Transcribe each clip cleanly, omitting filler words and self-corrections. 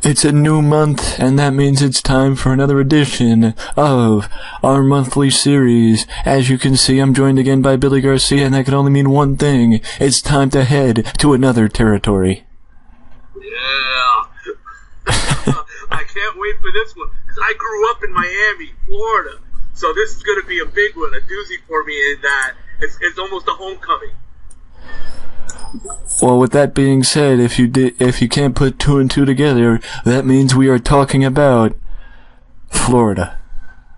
It's a new month, and that means it's time for another edition of our monthly series. As you can see, I'm joined again by Billy Garcia, and that can only mean one thing. It's time to head to another territory. Yeah. I can't wait for this one, because I grew up in Miami, Florida. So this is going to be a big one, a doozy for me in that it's almost a homecoming. Well, with that being said, if you can't put two and two together, that means we are talking about Florida.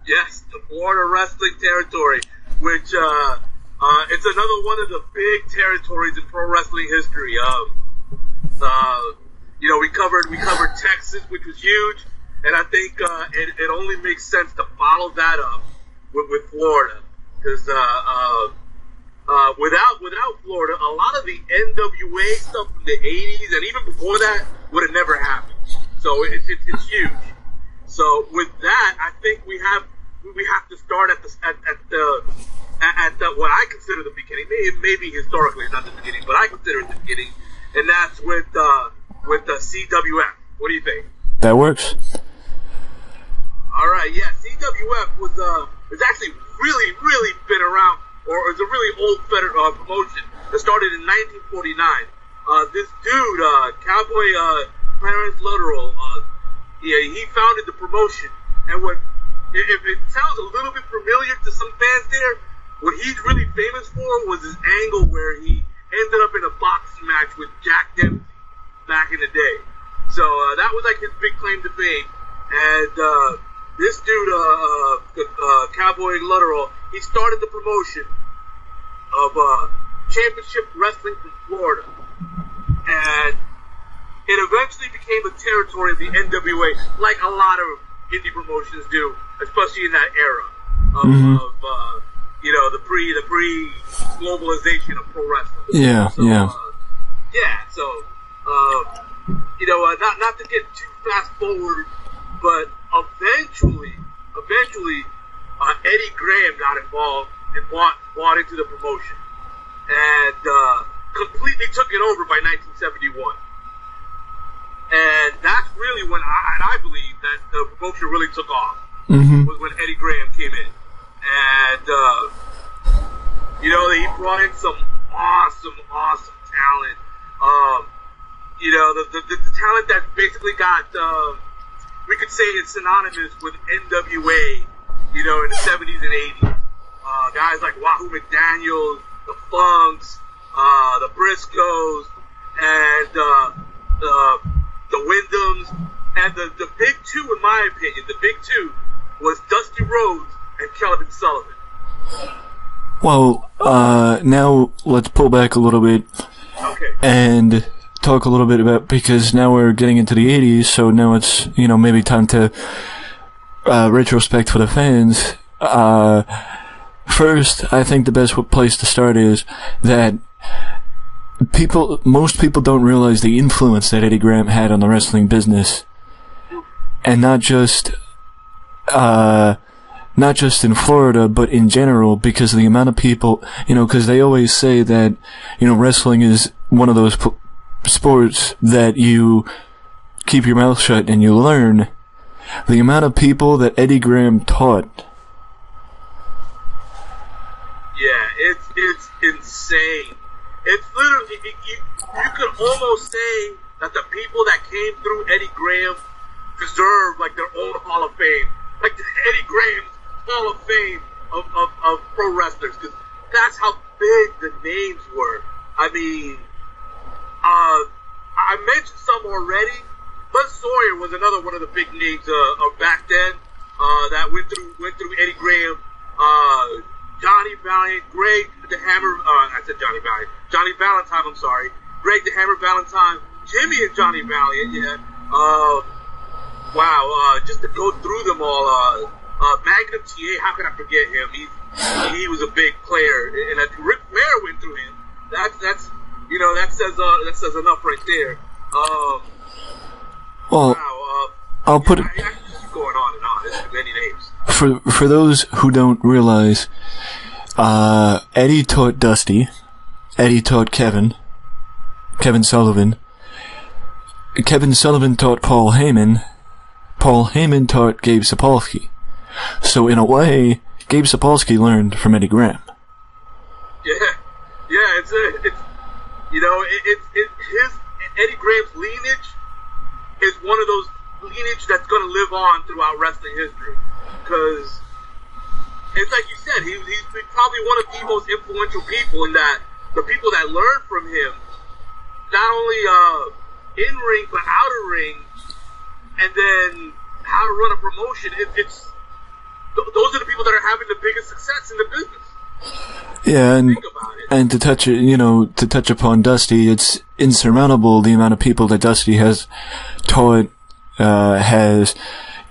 Yes, the Florida wrestling territory, which it's another one of the big territories in pro wrestling history. We covered Texas, which was huge, and I think it only makes sense to follow that up with Florida, because without Florida, a lot of the NWA stuff from the 80s and even before that would have never happened. So it's huge. So with that, I think we have to start at the what I consider the beginning. Maybe historically it's not the beginning, but I consider it the beginning, and that's with the CWF. What do you think? That works. All right, yeah. CWF was actually really been around. Or it's a really old promotion that started in 1949. This dude, Cowboy Clarence Luttrell, he founded the promotion. And if it sounds a little bit familiar to some fans there, what he's really famous for was his angle where he ended up in a boxing match with Jack Dempsey back in the day. So that was like his big claim to fame. And this dude, Cowboy Luttrell, he started the promotion of championship wrestling from Florida, and it eventually became a territory of the NWA, like a lot of indie promotions do, especially in that era of the pre globalization of pro wrestling. Yeah, so, yeah. Not to get too fast forward, but eventually, Eddie Graham got involved and bought into the promotion, and completely took it over by 1971. And that's really when I believe that the promotion really took off. Was when Eddie Graham came in, and he brought in some awesome talent. The talent that basically got we could say it's synonymous with NWA, in the 70s and 80s. Guys like Wahoo McDaniels, the Funks, the Briscoes, and the Wyndhams, and the big two, in my opinion, the big two was Dusty Rhodes and Kelvin Sullivan. Well, now let's pull back a little bit. Okay. And talk a little bit about, because now we're getting into the 80s, so now it's, maybe time to retrospect for the fans. First, I think the best place to start is that most people don't realize the influence that Eddie Graham had on the wrestling business, and not just in Florida, but in general, because of the amount of people, because they always say that, wrestling is one of those sports that you keep your mouth shut and you learn. The amount of people that Eddie Graham taught. Yeah, it's insane. It's literally, you could almost say that the people that came through Eddie Graham deserve like their own Hall of Fame, like the Eddie Graham's Hall of Fame of pro wrestlers, because that's how big the names were. I mean, I mentioned some already. Buzz Sawyer was another one of the big names of back then that went through Eddie Graham. Johnny Valiant, Greg the Hammer, I said Johnny Valiant. Johnny Valentine, I'm sorry. Greg the Hammer Valentine, Jimmy and Johnny Valiant, yeah. Wow, just to go through them all, Magnum TA, how can I forget him? He was a big player, and Ric Flair went through him. That says enough right there. Well, wow, I'll put it. I can keep going on and on. There's many names. For those who don't realize, Eddie taught Dusty, Eddie taught Kevin Sullivan, Kevin Sullivan taught Paul Heyman. Paul Heyman taught Gabe Sapolsky. So in a way, Gabe Sapolsky learned from Eddie Graham. Yeah, it's his Eddie Graham's lineage is one of those lineage that's going to live on throughout wrestling history. Because it's like you said, he's probably one of the most influential people in that the people that learn from him, not only in ring but out of ring, and then how to run a promotion. Those are the people that are having the biggest success in the business. Yeah, and to touch upon Dusty, it's insurmountable the amount of people that Dusty has taught, has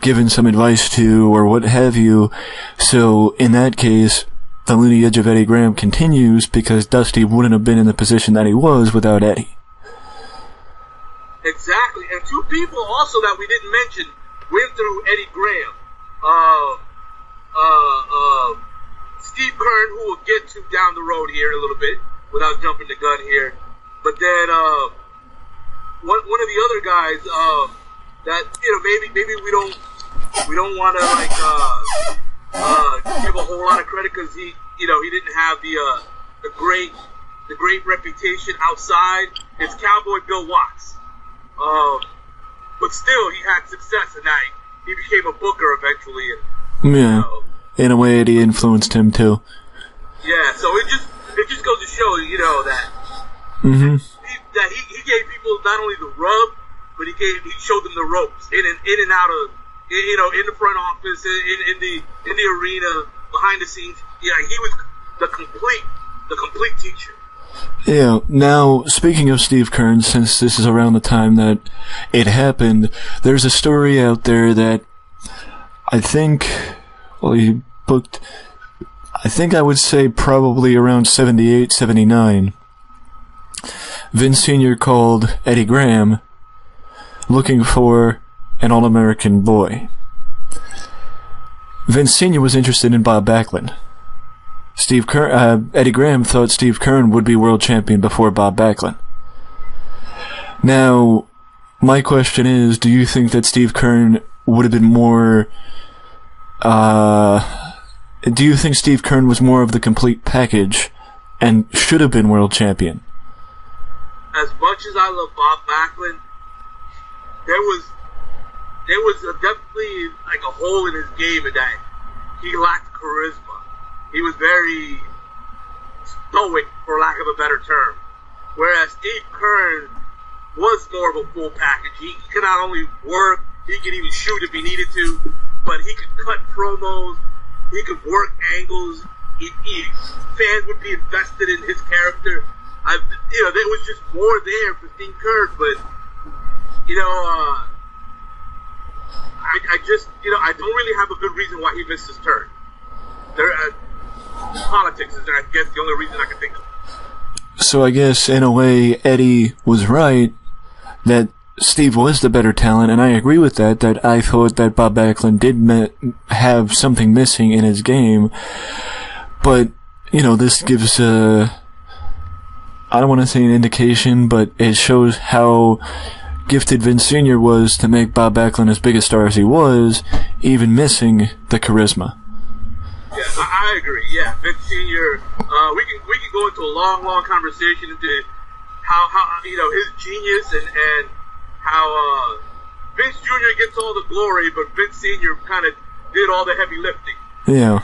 given some advice to, or what have you. So in that case, the lineage of Eddie Graham continues because Dusty wouldn't have been in the position that he was without Eddie. Exactly, and two people also that we didn't mention went through Eddie Graham. Steve Kern, who we'll get to down the road here in a little bit, without jumping the gun here. But then one of the other guys that maybe we don't want to give a whole lot of credit because he didn't have the great reputation outside. It's Cowboy Bill Watts. But still, he had success, and he became a booker eventually. And, in a way, Eddie influenced him too. Yeah, so it just goes to show, that that he gave people not only the rub, but he showed them the ropes in and out of, in the front office, in the arena, behind the scenes. Yeah, he was the complete teacher. Yeah, now, speaking of Steve Kern, since this is around the time that it happened, there's a story out there that I think, he booked, I think I would say probably around 78, 79. Vince Sr. called Eddie Graham looking for an All-American boy. Vince Sr. was interested in Bob Backlund. Eddie Graham thought Steve Kern would be world champion before Bob Backlund. Now, my question is, do you think that Steve Kern would have been more... do you think Steve Kern was more of the complete package and should have been world champion? As much as I love Bob Backlund, there was definitely like a hole in his game in that he lacked charisma. He was very stoic, for lack of a better term. Whereas Steve Kern was more of a full package. He could not only work, he could even shoot if he needed to, but he could cut promos, he could work angles, fans would be invested in his character. There was just more there for Steve Kern, but, I don't really have a good reason why he missed his turn. Politics is, I guess, the only reason I can think of. So I guess, in a way, Eddie was right that Steve was the better talent, and I agree with that I thought that Bob Backlund did have something missing in his game. But, this gives I don't want to say an indication, but it shows how gifted Vince Sr. was to make Bob Backlund as big a star as he was, even missing the charisma. Yeah, I agree. Yeah, Vince Sr. We can go into a long conversation into how his genius and how Vince Jr. gets all the glory, but Vince Sr. kind of did all the heavy lifting. Yeah.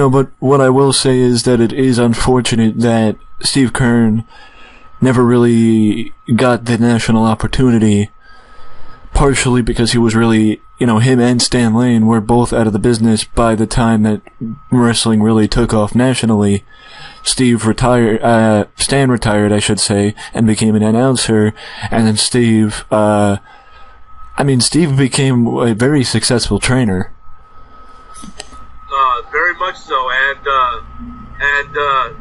But what I will say is that it is unfortunate that Steve Kern never really got the national opportunity, partially because he was really, him and Stan Lane were both out of the business by the time that wrestling really took off nationally. Stan retired, I should say, and became an announcer, and then Steve became a very successful trainer. Very much so, and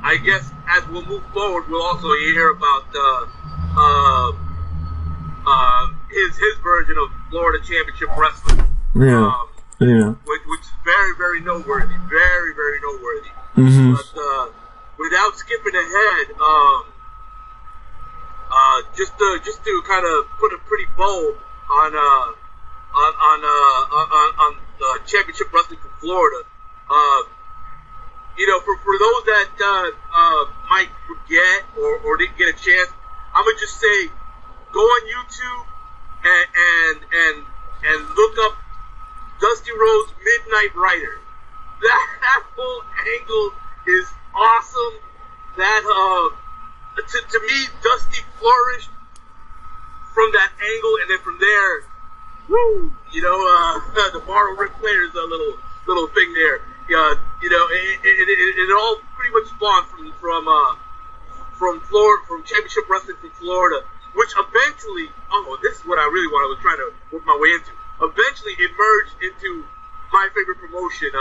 I guess as we'll move forward, we'll also hear about his version of Florida Championship Wrestling. Which is very, very noteworthy. Very, very noteworthy. But without skipping ahead, just to kind of put a pretty bow on championship wrestling from Florida. For those that might forget or didn't get a chance, I'm gonna just say, go on YouTube and look up Dusty Rhodes Midnight Rider. That whole angle is awesome. That to me, Dusty flourished from that angle, and then from there, woo! The borrow Ric Flair's a little thing there. It all pretty much spawned from Florida, from Championship Wrestling from Florida, which eventually, this is what I really was trying to work my way into. Eventually, it merged into my favorite promotion,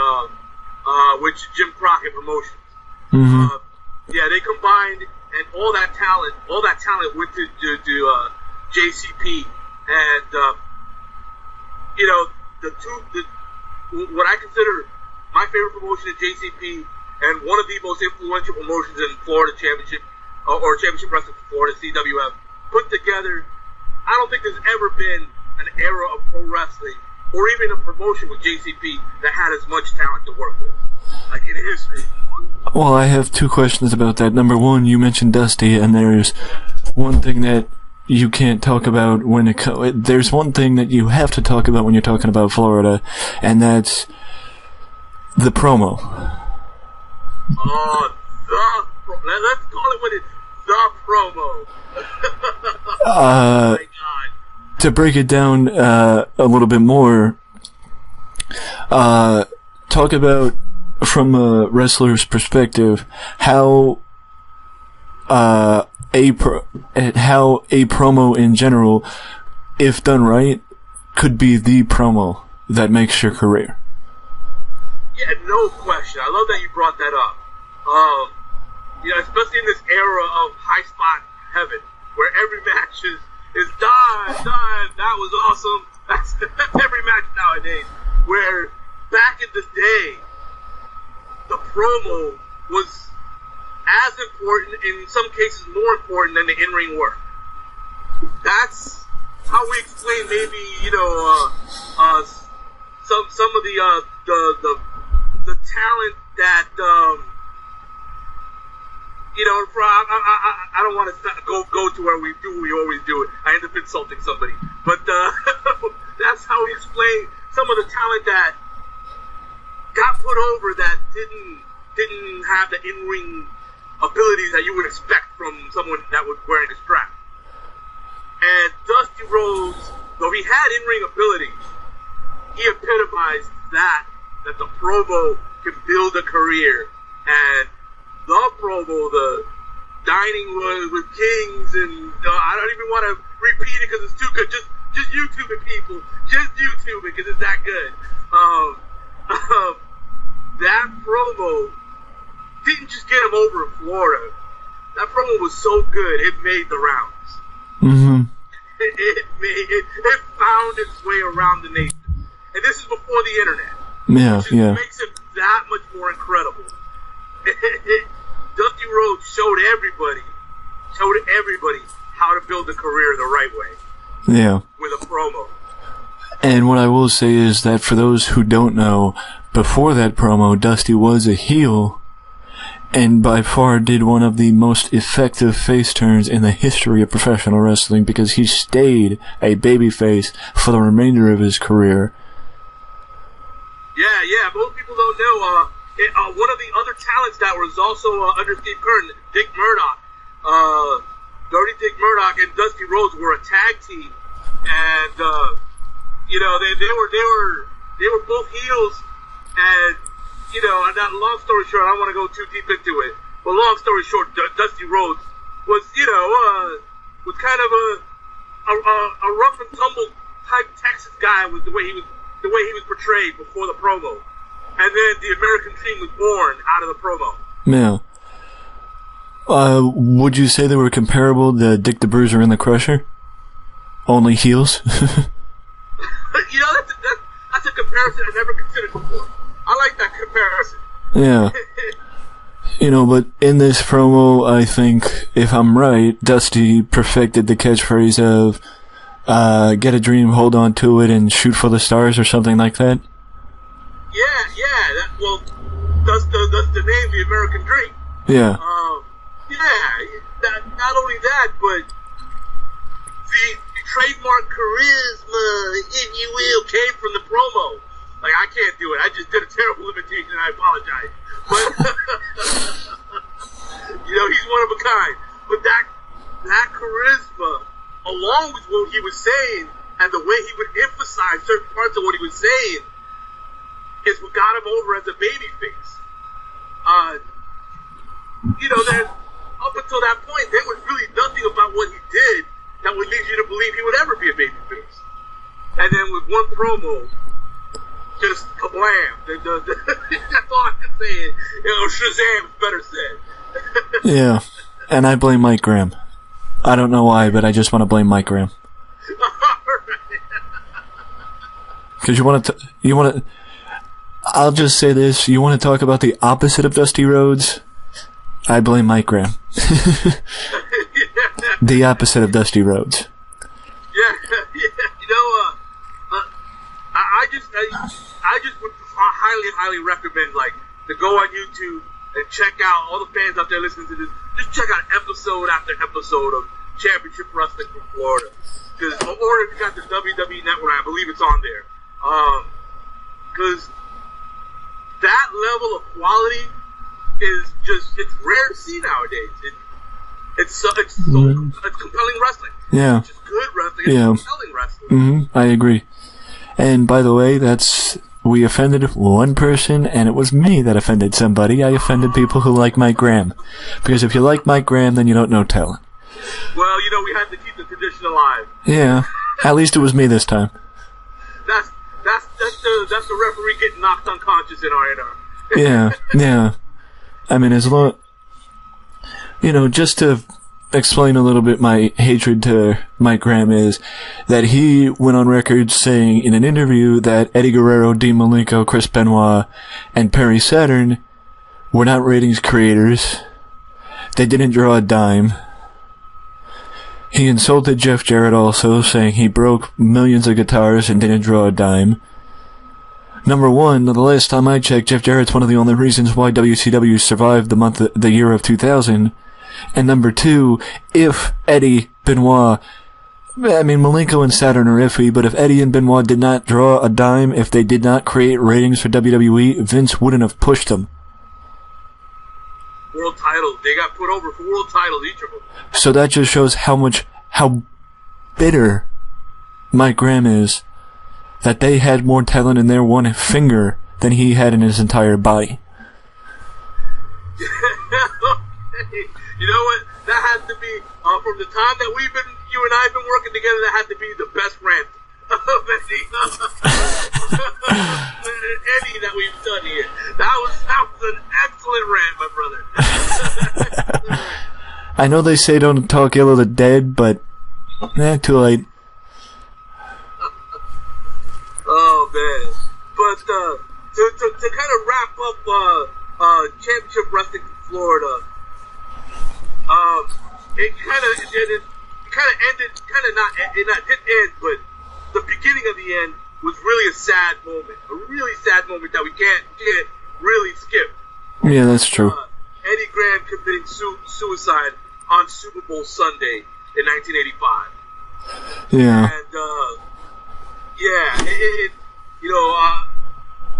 which Jim Crockett Promotions. Mm-hmm. They combined, and all that talent went to JCP, and what I consider my favorite promotion is JCP, and one of the most influential promotions in Florida Championship or Championship Wrestling for Florida, CWF, put together. I don't think there's ever been an era of pro wrestling or even a promotion with JCP that had as much talent to work with, like in history. Well, I have two questions about that. Number one, you mentioned Dusty, and there's one thing that you can't talk about there's one thing that you have to talk about when you're talking about Florida, and that's the promo. Let's call it what it is. The promo. Oh my God. To break it down a little bit more, talk about, from a wrestler's perspective, how a promo in general, if done right, could be the promo that makes your career. Yeah, no question. I love that you brought that up. Especially in this era of high spot heaven, where every match is done. That was awesome. That's every match nowadays. Where back in the day, the promo was as important, in some cases more important than the in-ring work. That's how we explain maybe some of the talent that I don't want to go to where we always do it. I end up insulting somebody, but that's how we explain some of the talent that got put over that didn't have the in-ring abilities that you would expect from someone that was wearing a strap. And Dusty Rhodes, though he had in-ring abilities, he epitomized that the promo can build a career. And the promo, the dining with kings, and I don't even want to repeat it because it's too good. Just YouTube it, people. Just YouTube it because it's that good. That promo didn't just get him over in Florida. That promo was so good, it made the rounds. Mm-hmm. It found its way around the nation. And this is before the internet. Which makes it that much more incredible. Dusty Rhodes showed everybody how to build a career the right way. Yeah. With a promo. And what I will say is that for those who don't know, before that promo, Dusty was a heel, and by far did one of the most effective face turns in the history of professional wrestling, because he stayed a babyface for the remainder of his career. Yeah. Most people don't know. One of the other talents that was also under Steve Curtin, Dick Murdoch. Dirty Dick Murdoch and Dusty Rhodes were a tag team, and they were both heels, and and that long story short, I don't want to go too deep into it, but long story short, Dusty Rhodes was was kind of a rough and tumble type Texas guy with the way he was portrayed before the promo. And then the American Dream was born out of the promo. Yeah. Would you say they were comparable to Dick the Bruiser and the Crusher? Only heels? That's a comparison I never considered before. I like that comparison. Yeah. But in this promo, I think, if I'm right, Dusty perfected the catchphrase of, get a dream, hold on to it, and shoot for the stars, or something like that. Yeah. That's the name, the American dream. Yeah. Not only that, but the trademark charisma, if you will, came from the promo. Like, I can't do it. I just did a terrible imitation, and I apologize. But, he's one of a kind. But that charisma, along with what he was saying, and the way he would emphasize certain parts of what he was saying, is what got him over as a babyface. Then, up until that point, there was really nothing about what he did that would lead you to believe he would ever be a babyface. And then with one promo, just kablam. That's all I can say. Shazam is better said. Yeah, and I blame Mike Graham. I don't know why, but I just want to blame Mike Graham. Because you want to. I'll just say this: you want to talk about the opposite of Dusty Rhodes? I blame Mike Graham. The opposite of Dusty Rhodes. I just would highly recommend, to go on YouTube and check out, all the fans out there listening to this, just check out episode after episode of Championship Wrestling from Florida. Or if you got the WWE Network, I believe it's on there. Because that level of quality is it's rare to see nowadays. It's compelling wrestling. Yeah. It's just good wrestling. It's compelling wrestling. Mm-hmm. I agree. And by the way, we offended one person, and it was me that offended somebody. I offended people who like Mike Graham. Because if you like Mike Graham, then you don't know talent. Well, we had to keep the tradition alive. Yeah. At least it was me this time. That's the referee getting knocked unconscious in R&R. Yeah. I mean, as long... just to explain a little bit my hatred to Mike Graham is that he went on record saying in an interview that Eddie Guerrero, Dean Malenko, Chris Benoit, and Perry Saturn were not ratings creators. They didn't draw a dime. He insulted Jeff Jarrett also, saying he broke millions of guitars and didn't draw a dime. Number one, the last time I checked, Jeff Jarrett's one of the only reasons why WCW survived the year of 2000. And number two, if Eddie, Benoit, Malenko and Saturn are iffy, but if Eddie and Benoit did not draw a dime, if they did not create ratings for WWE, Vince wouldn't have pushed them. World titles. They got put over for world titles, each of them. So that just shows how bitter Mike Graham is, that they had more talent in their one finger than he had in his entire body. You know what? That has to be, from the time that you and I have been working together, that has to be the best rant of any that we've done here. That was an excellent rant, my brother. I know they say don't talk ill of the dead, but too late. Oh, man. But to kind of wrap up Championship Wrestling from Florida, it didn't end, but the beginning of the end was really a sad moment that we can't really skip. Yeah, that's true. Eddie Graham committing suicide on Super Bowl Sunday in 1985. Yeah. And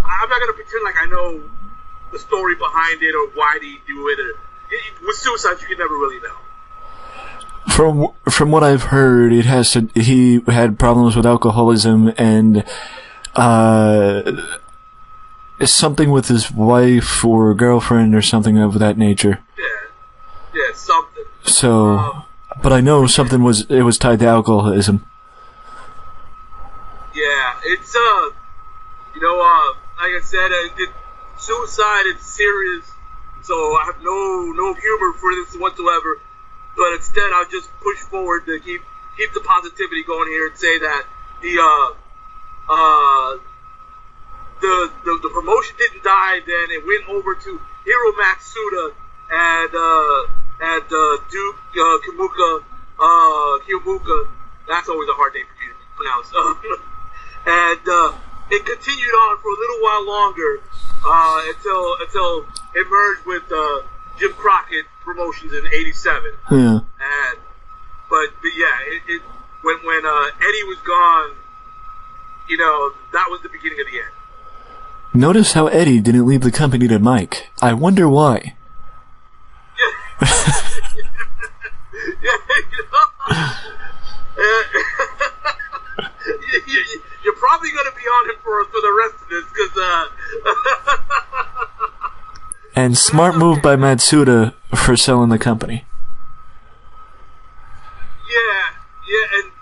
I'm not gonna pretend like I know the story behind it or why did he do it. With suicide, you can never really know. From what I've heard, he had problems with alcoholism and something with his wife or girlfriend or something of that nature. Yeah, something. So, but I know it was tied to alcoholism. Yeah, it's like I said, suicide is serious. So I have no humor for this whatsoever. But instead, I'll just push forward to keep the positivity going here and say that the promotion didn't die. Then it went over to Hiro Matsuda and Duke Kiyomuka. That's always a hard name for you to pronounce. And it continued on for a little while longer until it merged with Jim Crockett Promotions in '87. Yeah. But yeah, when Eddie was gone, that was the beginning of the end. Notice how Eddie didn't leave the company to Mike. I wonder why. You're probably going to be on him for the rest of this, because And smart move by Matsuda for selling the company. Yeah, and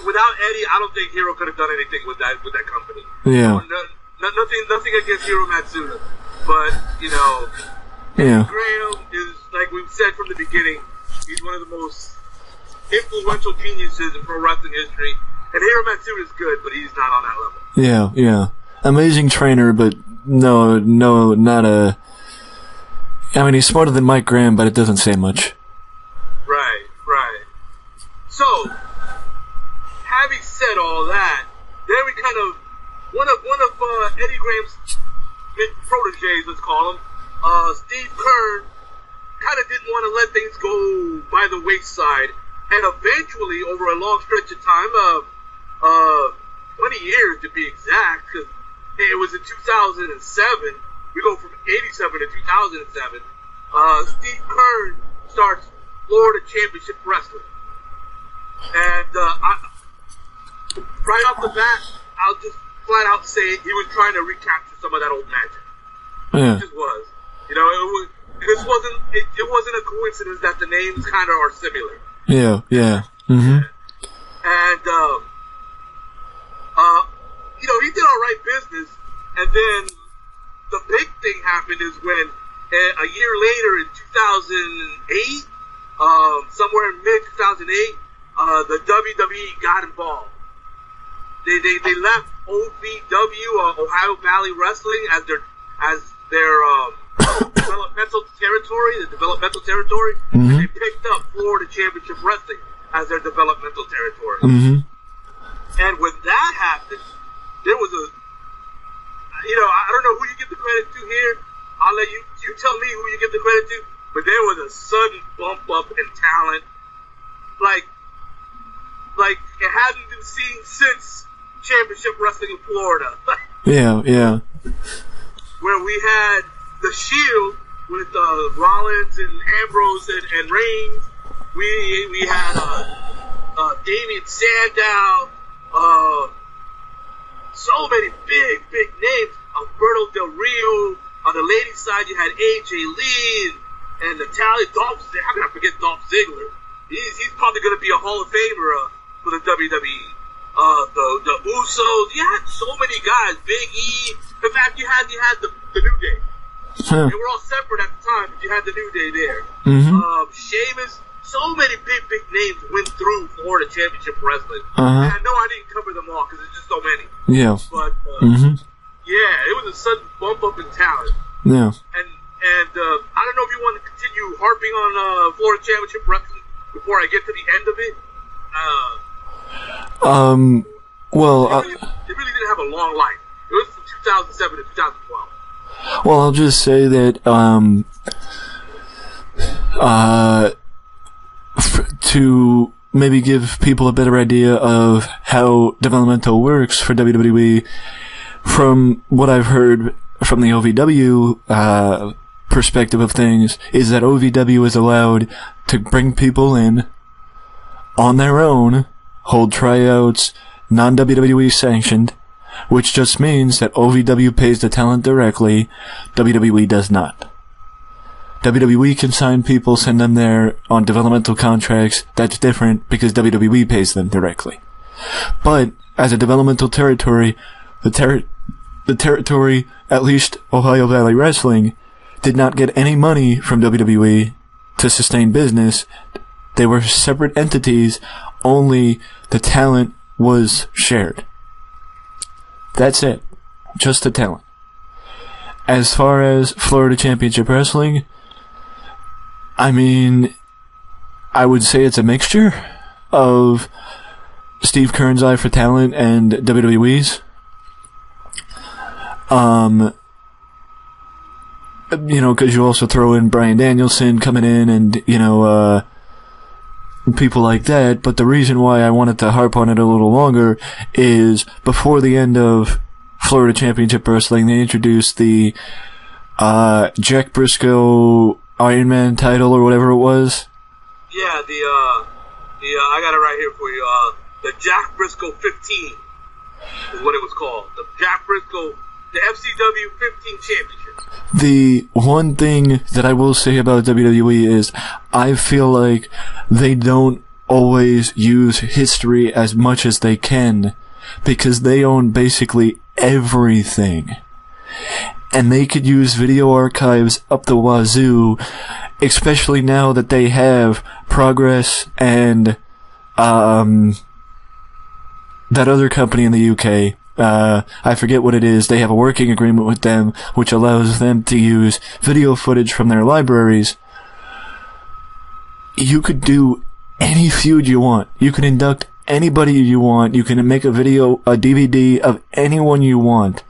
without Eddie, I don't think Hiro could have done anything with that company. Yeah. Nothing against Hiro Matsuda, but Yeah. Graham is, like we've said from the beginning, he's one of the most influential geniuses in pro wrestling history. And Hiro Matsuda is good, but he's not on that level. Yeah. Amazing trainer, but no, not a... I mean, he's smarter than Mike Graham, but it doesn't say much. Right. So, having said all that, then we kind of... One of Eddie Graham's proteges, let's call him, Steve Kern, kind of didn't want to let things go by the wayside, and eventually, over a long stretch of time, 20 years to be exact, because it was in 2007, we go from 87 to 2007, Steve Kern starts Florida Championship Wrestling. And right off the bat, I'll just flat out say he was trying to recapture some of that old magic. Yeah. It just was. It wasn't a coincidence that the names kind of are similar. Yeah. Mm-hmm. And he did all right business, and then the big thing happened is when a year later in 2008, somewhere in mid 2008, the WWE got involved. They left OVW, Ohio Valley Wrestling, as their developmental territory. Mm-hmm. And they picked up Florida Championship Wrestling as their developmental territory. Mm-hmm. And when that happened, there was I don't know who you give the credit to here. I'll let you tell me who you give the credit to. But there was a sudden bump up in talent, like it hadn't been seen since Championship Wrestling in Florida. Yeah. Where we had the Shield with Rollins and Ambrose and Reigns. We had Damian Sandow. So many big names. Alberto Del Rio. On the ladies' side, you had AJ Lee and Natalia. How can I forget Dolph Ziggler? He's probably going to be a Hall of Famer for the WWE. The Usos. You had so many guys. Big E. In fact, you had the New Day. Huh. They were all separate at the time, but you had the New Day there. Mm-hmm. Sheamus. So many big names went through Florida Championship Wrestling. Uh-huh. And I know I didn't cover them all because there's just so many. Yeah. But yeah, it was a sudden bump up in talent. Yeah. And I don't know if you want to continue harping on Florida Championship Wrestling before I get to the end of it. Well, it really didn't have a long life. It was from 2007 to 2012. Well, I'll just say that to maybe give people a better idea of how developmental works for WWE, from what I've heard from the OVW perspective of things, is that OVW is allowed to bring people in on their own, hold tryouts, non-WWE sanctioned, which just means that OVW pays the talent directly, WWE does not. WWE can sign people, send them there on developmental contracts. That's different because WWE pays them directly. But as a developmental territory, the territory, at least Ohio Valley Wrestling, did not get any money from WWE to sustain business. They were separate entities, only the talent was shared. That's it. Just the talent. as far as Florida Championship Wrestling, I mean, I would say it's a mixture of Steve Keirn's Eye for Talent and WWE's. You know, because you also throw in Bryan Danielson coming in and, you know, people like that. But the reason why I wanted to harp on it a little longer is before the end of Florida Championship Wrestling, they introduced the Jack Briscoe Iron Man title or whatever it was. Yeah, I got it right here for you. The Jack Briscoe 15 is what it was called. The Jack Briscoe, the FCW 15 Championship. The one thing that I will say about WWE is I feel like they don't always use history as much as they can because they own basically everything. And they could use video archives up the wazoo, especially now that they have Progress and that other company in the UK. I forget what it is. They have a working agreement with them, which allows them to use video footage from their libraries. You could do any feud you want. You can induct anybody you want. You can make a DVD of anyone you want.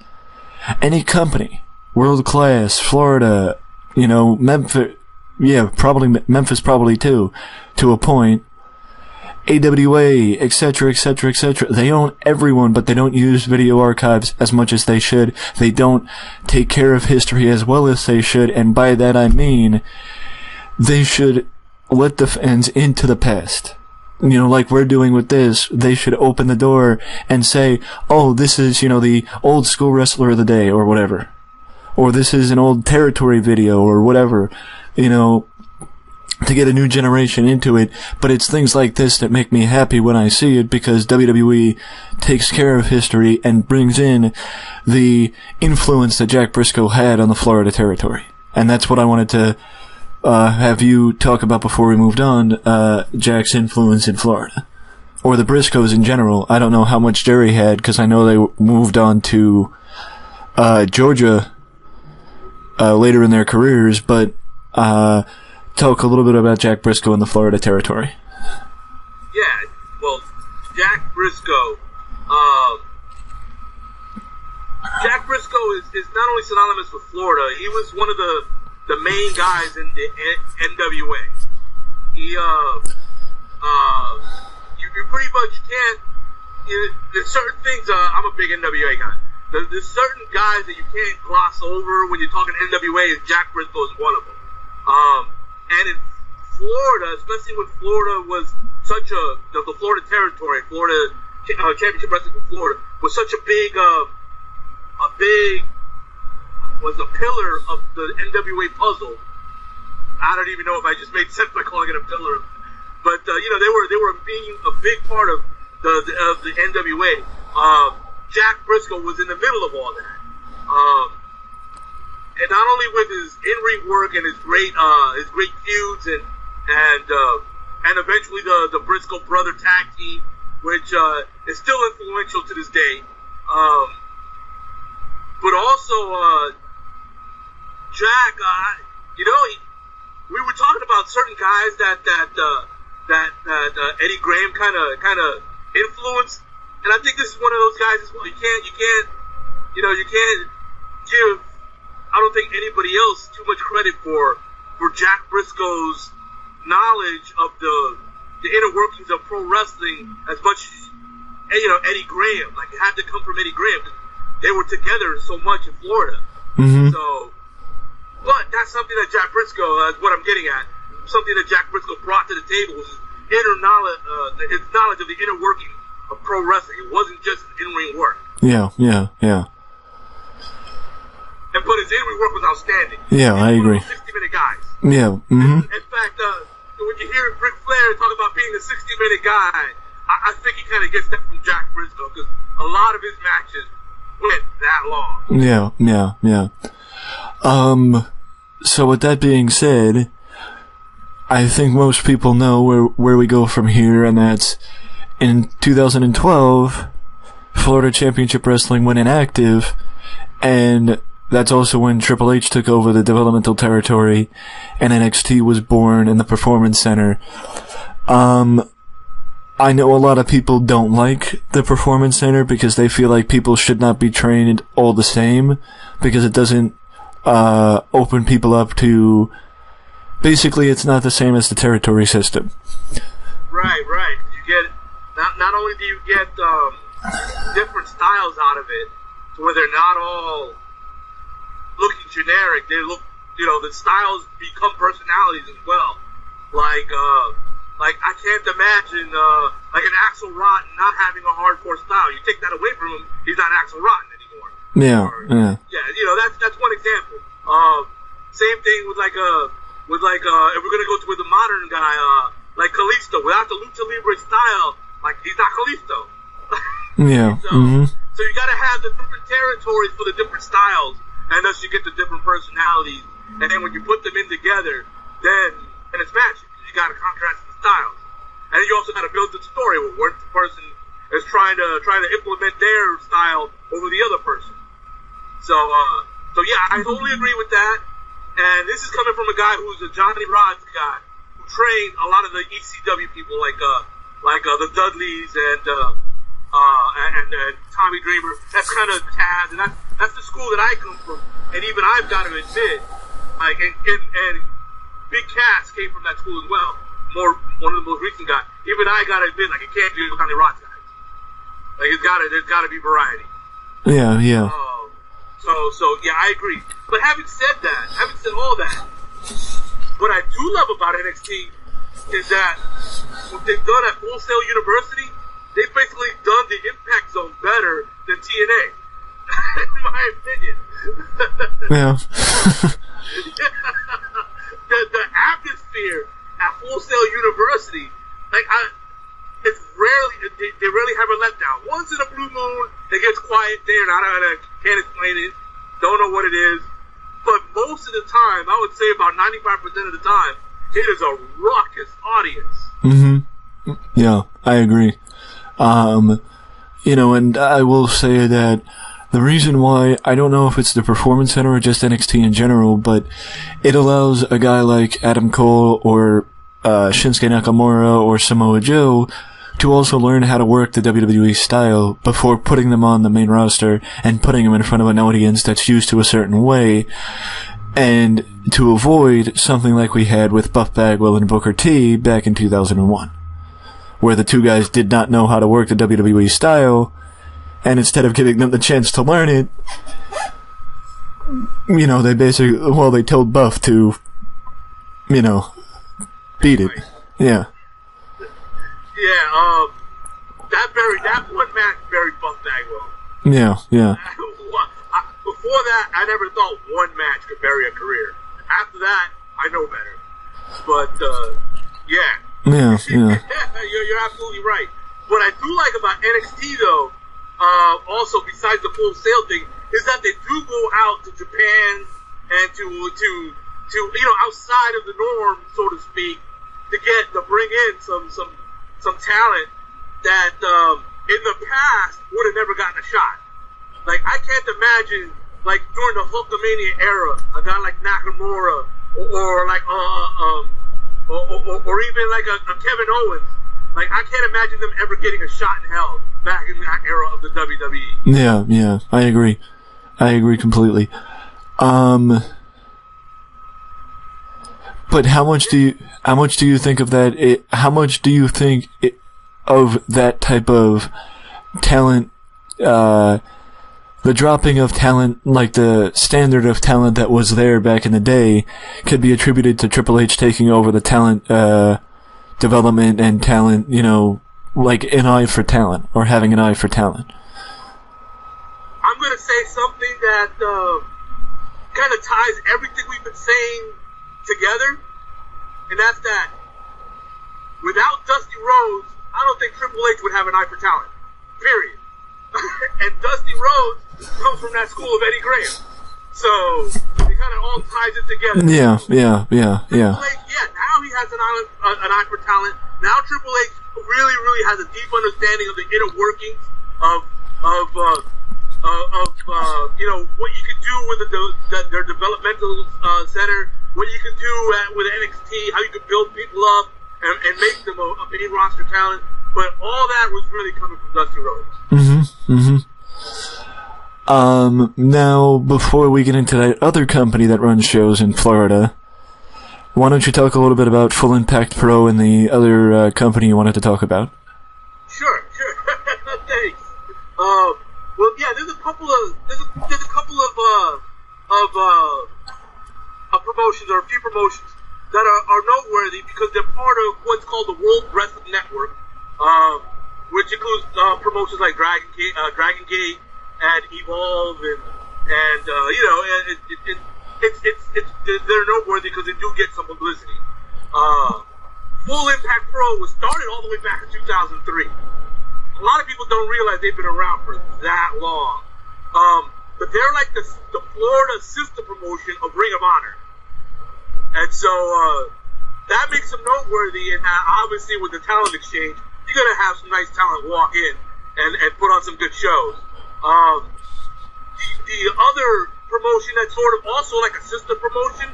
Any company. World Class, Florida, you know, Memphis, yeah, probably Memphis probably too, to a point. AWA, etc., etc., etc. They own everyone, but they don't use video archives as much as they should. They don't take care of history as well as they should, and by that I mean they should let the fans into the past. You know, like we're doing with this, they should open the door and say, oh, this is, you know, the old school wrestler of the day, or whatever. Or this is an old territory video, or whatever, you know, to get a new generation into it. But it's things like this that make me happy when I see it, because WWE takes care of history and brings in the influence that Jack Briscoe had on the Florida territory. And that's what I wanted to have you talk about before we moved on, Jack's influence in Florida. Or the Briscoes in general. I don't know how much Jerry had, because I know they moved on to Georgia later in their careers, but talk a little bit about Jack Briscoe in the Florida territory. Yeah, well, Jack Briscoe is not only synonymous with Florida, he was one of the main guys in the NWA. He, you pretty much can't, there's certain things, I'm a big NWA guy. There's certain guys that you can't gloss over when you're talking NWA, and Jack Briscoe is one of them. And in Florida, especially when Florida was such the Florida territory, Florida Championship Wrestling for Florida was such a was a pillar of the NWA puzzle. I don't even know if I just made sense by calling it a pillar, but you know, they were being a big part of the NWA. Jack Briscoe was in the middle of all that. And not only with his in-ring work and his great feuds and eventually the Briscoe brother tag team, which is still influential to this day. But also Jack, you know, we were talking about certain guys that Eddie Graham kind of influenced, and I think this is one of those guys as well. You can't give, I don't think, anybody else too much credit for Jack Briscoe's knowledge of the inner workings of pro wrestling as much as, you know, Eddie Graham. Like, it had to come from Eddie Graham. They were together so much in Florida. Mm-hmm. So, but that's something that Jack Briscoe, is what I'm getting at, something that Jack Briscoe brought to the table was his inner knowledge, his knowledge of the inner working of pro wrestling. It wasn't just in-ring work. Yeah. But his in-ring work was outstanding. Yeah, I agree. 60-minute guys. Yeah. Mm-hmm. In fact, when you hear Ric Flair talk about being a 60-minute guy, I think he kind of gets that from Jack Briscoe, because a lot of his matches went that long. Yeah. So with that being said, I think most people know where we go from here, and that's in 2012, Florida Championship Wrestling went inactive, and that's also when Triple H took over the developmental territory, and NXT was born in the Performance Center. I know a lot of people don't like the Performance Center because they feel like people should not be trained all the same, because it doesn't open people up to... Basically, it's not the same as the territory system. Right. You get... Not only do you get different styles out of it, to where they're not all looking generic, they look... the styles become personalities as well. Like, I can't imagine, like an Axl Rotten not having a hardcore style. You take that away from him, he's not Axl Rotten anymore. Yeah. Yeah, that's one example. Same thing with if we're gonna go to with the modern guy, like Kalisto, without the Lucha Libre style, like, he's not Kalisto. Yeah. So you gotta have the different territories for the different styles, and thus you get the different personalities. And then when you put them in together, then it's magic. You gotta contrast the styles, and then you also gotta build the story where the person is trying to implement their style over the other person. So yeah, I totally agree with that. And this is coming from a guy who's a Johnny Rods guy who trained a lot of the ECW people, like the Dudleys and Tommy Dreamer. That's kind of Taz, and that's the school that I come from. And even I've got to admit, like, and Big Cass came from that school as well. One of the most recent guys. Even I gotta admit, like, it can't be Johnny Rods guys. Like, there's gotta be variety. Yeah. So yeah, I agree. But having said all that, what I do love about NXT is that what they've done at Full Sail University, they've basically done the Impact Zone better than TNA, in my opinion. Yeah. The atmosphere at Full Sail University, like, it's rarely, they rarely have a letdown. Once in a blue moon, it gets quiet there, and I can't explain it, don't know what it is. But most of the time, I would say about 95% of the time, it is a raucous audience. Yeah, I agree. And I will say that the reason why, I don't know if it's the Performance Center or just NXT in general, but it allows a guy like Adam Cole or Shinsuke Nakamura or Samoa Joe to also learn how to work the WWE style before putting them on the main roster and putting them in front of an audience that's used to a certain way, and to avoid something like we had with Buff Bagwell and Booker T back in 2001, where the two guys did not know how to work the WWE style, and instead of giving them the chance to learn it, they told Buff to, beat it. Yeah. Yeah, that one match buried Buff Bagwell. Yeah. Before that, I never thought one match could bury a career. After that, I know better. But, yeah. Yeah. You're absolutely right. What I do like about NXT, though, also besides the Full Sail thing, is that they do go out to Japan and to outside of the norm, so to speak, to bring in some talent that in the past would have never gotten a shot. Like, I can't imagine, like, during the Hulkamania era, a guy like Nakamura or even like a Kevin Owens. Like, I can't imagine them ever getting a shot in hell back in that era of the WWE. Yeah, I agree completely. But how much do you think of that? How much do you think of that type of talent? The dropping of talent, like the standard of talent that was there back in the day, could be attributed to Triple H taking over the talent development and talent, like an eye for talent, or having an eye for talent. I'm going to say something that kind of ties everything we've been saying together, and that's that without Dusty Rhodes, I don't think Triple H would have an eye for talent. Period. And Dusty Rhodes comes from that school of Eddie Graham. So it kind of all ties it together. Yeah. Triple H, now he has an eye for talent. Now Triple H really has a deep understanding of the inner workings of what you can do with their developmental center, what you can do with NXT, how you can build people up and make them a main roster talent. But all that was really coming from Dusty Rhodes. Now, before we get into that other company that runs shows in Florida, why don't you talk a little bit about Full Impact Pro and the other company you wanted to talk about? Sure. Thanks. Well, yeah, there's a couple of promotions, or a few promotions that are noteworthy because they're part of what's called the World Wrestling Network, which includes promotions like Dragon Gate and Evolve, and they're noteworthy because they do get some publicity. Full Impact Pro was started all the way back in 2003. A lot of people don't realize they've been around for that long. But they're like the Florida sister promotion of Ring of Honor. And so that makes them noteworthy, and obviously with the talent exchange, you're going to have some nice talent walk in and put on some good shows. The other promotion that's sort of also like a sister promotion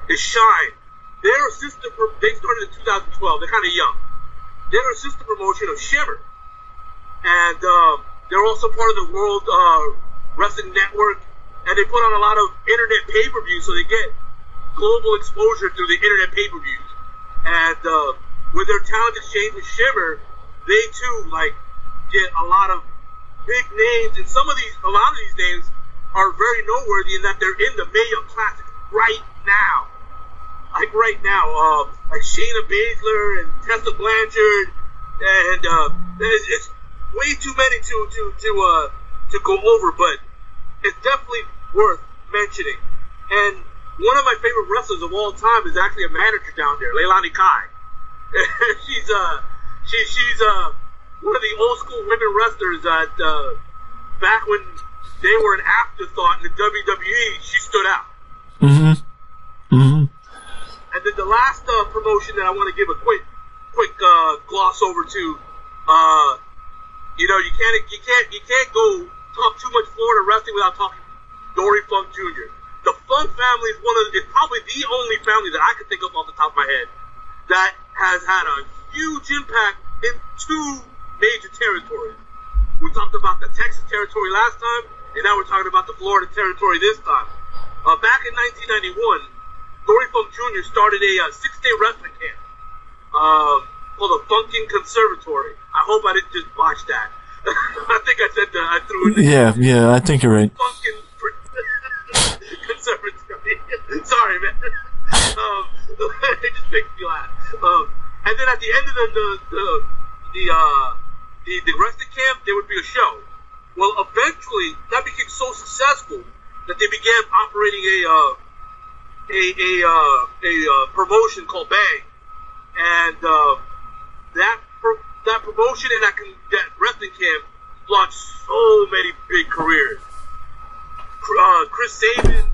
is Shine. They're a sister. They started in 2012. They're kind of young. They're a sister promotion of Shimmer, and they're also part of the World Wrestling Network. And they put on a lot of internet pay-per-views, so they get global exposure through the internet pay-per-views. And with their talent exchange with Shimmer, they too get a lot of big names, and a lot of these names are very noteworthy in that they're in the Mae Young Classic right now. Like Shayna Baszler and Tessa Blanchard, and it's way too many to go over, but it's definitely worth mentioning. And one of my favorite wrestlers of all time is actually a manager down there, Leilani Kai. she's one of the old school women wrestlers that back when they were an afterthought in the WWE, she stood out. And then the last promotion that I want to give a quick gloss over to, you can't go talk too much Florida wrestling without talking Dory Funk Jr. The Funk family is probably the only family that I can think of off the top of my head that has had a huge impact in two major territories. We talked about the Texas territory last time, and now we're talking about the Florida territory this time. Back in 1991, Dory Funk Jr. started a 6-day wrestling camp called the Funkin' Conservatory. I hope I didn't just botch that. I think I said that. I threw it in. Yeah, I think you're right. Funkin' Conservatory. Sorry, man. It just makes me laugh. And then at the end of the wrestling camp, there would be a show. Well, eventually, that became so successful that they began operating a promotion called Bang, and that promotion and that wrestling camp launched so many big careers. Chris Sabin,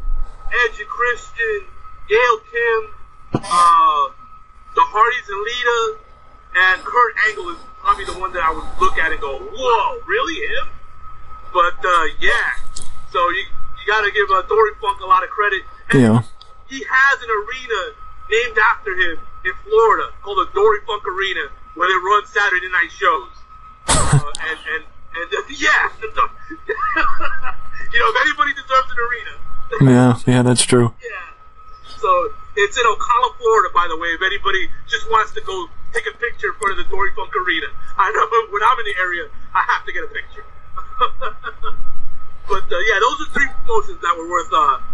Edge and Christian, Gail Kim, the Hardys and Lita, and Kurt Angle is probably the one that I would look at and go, whoa, really him? But yeah, so you got to give Dory Funk a lot of credit. And he has an arena named after him in Florida called the Dory Funk Arena, where they run Saturday night shows. Yeah, if anybody deserves an arena. Yeah, that's true. Yeah. So it's in Ocala, Florida, by the way. If anybody just wants to go take a picture in front of the Dory Funk Arena, I know when I'm in the area, I have to get a picture. But yeah, those are three promotions that were worth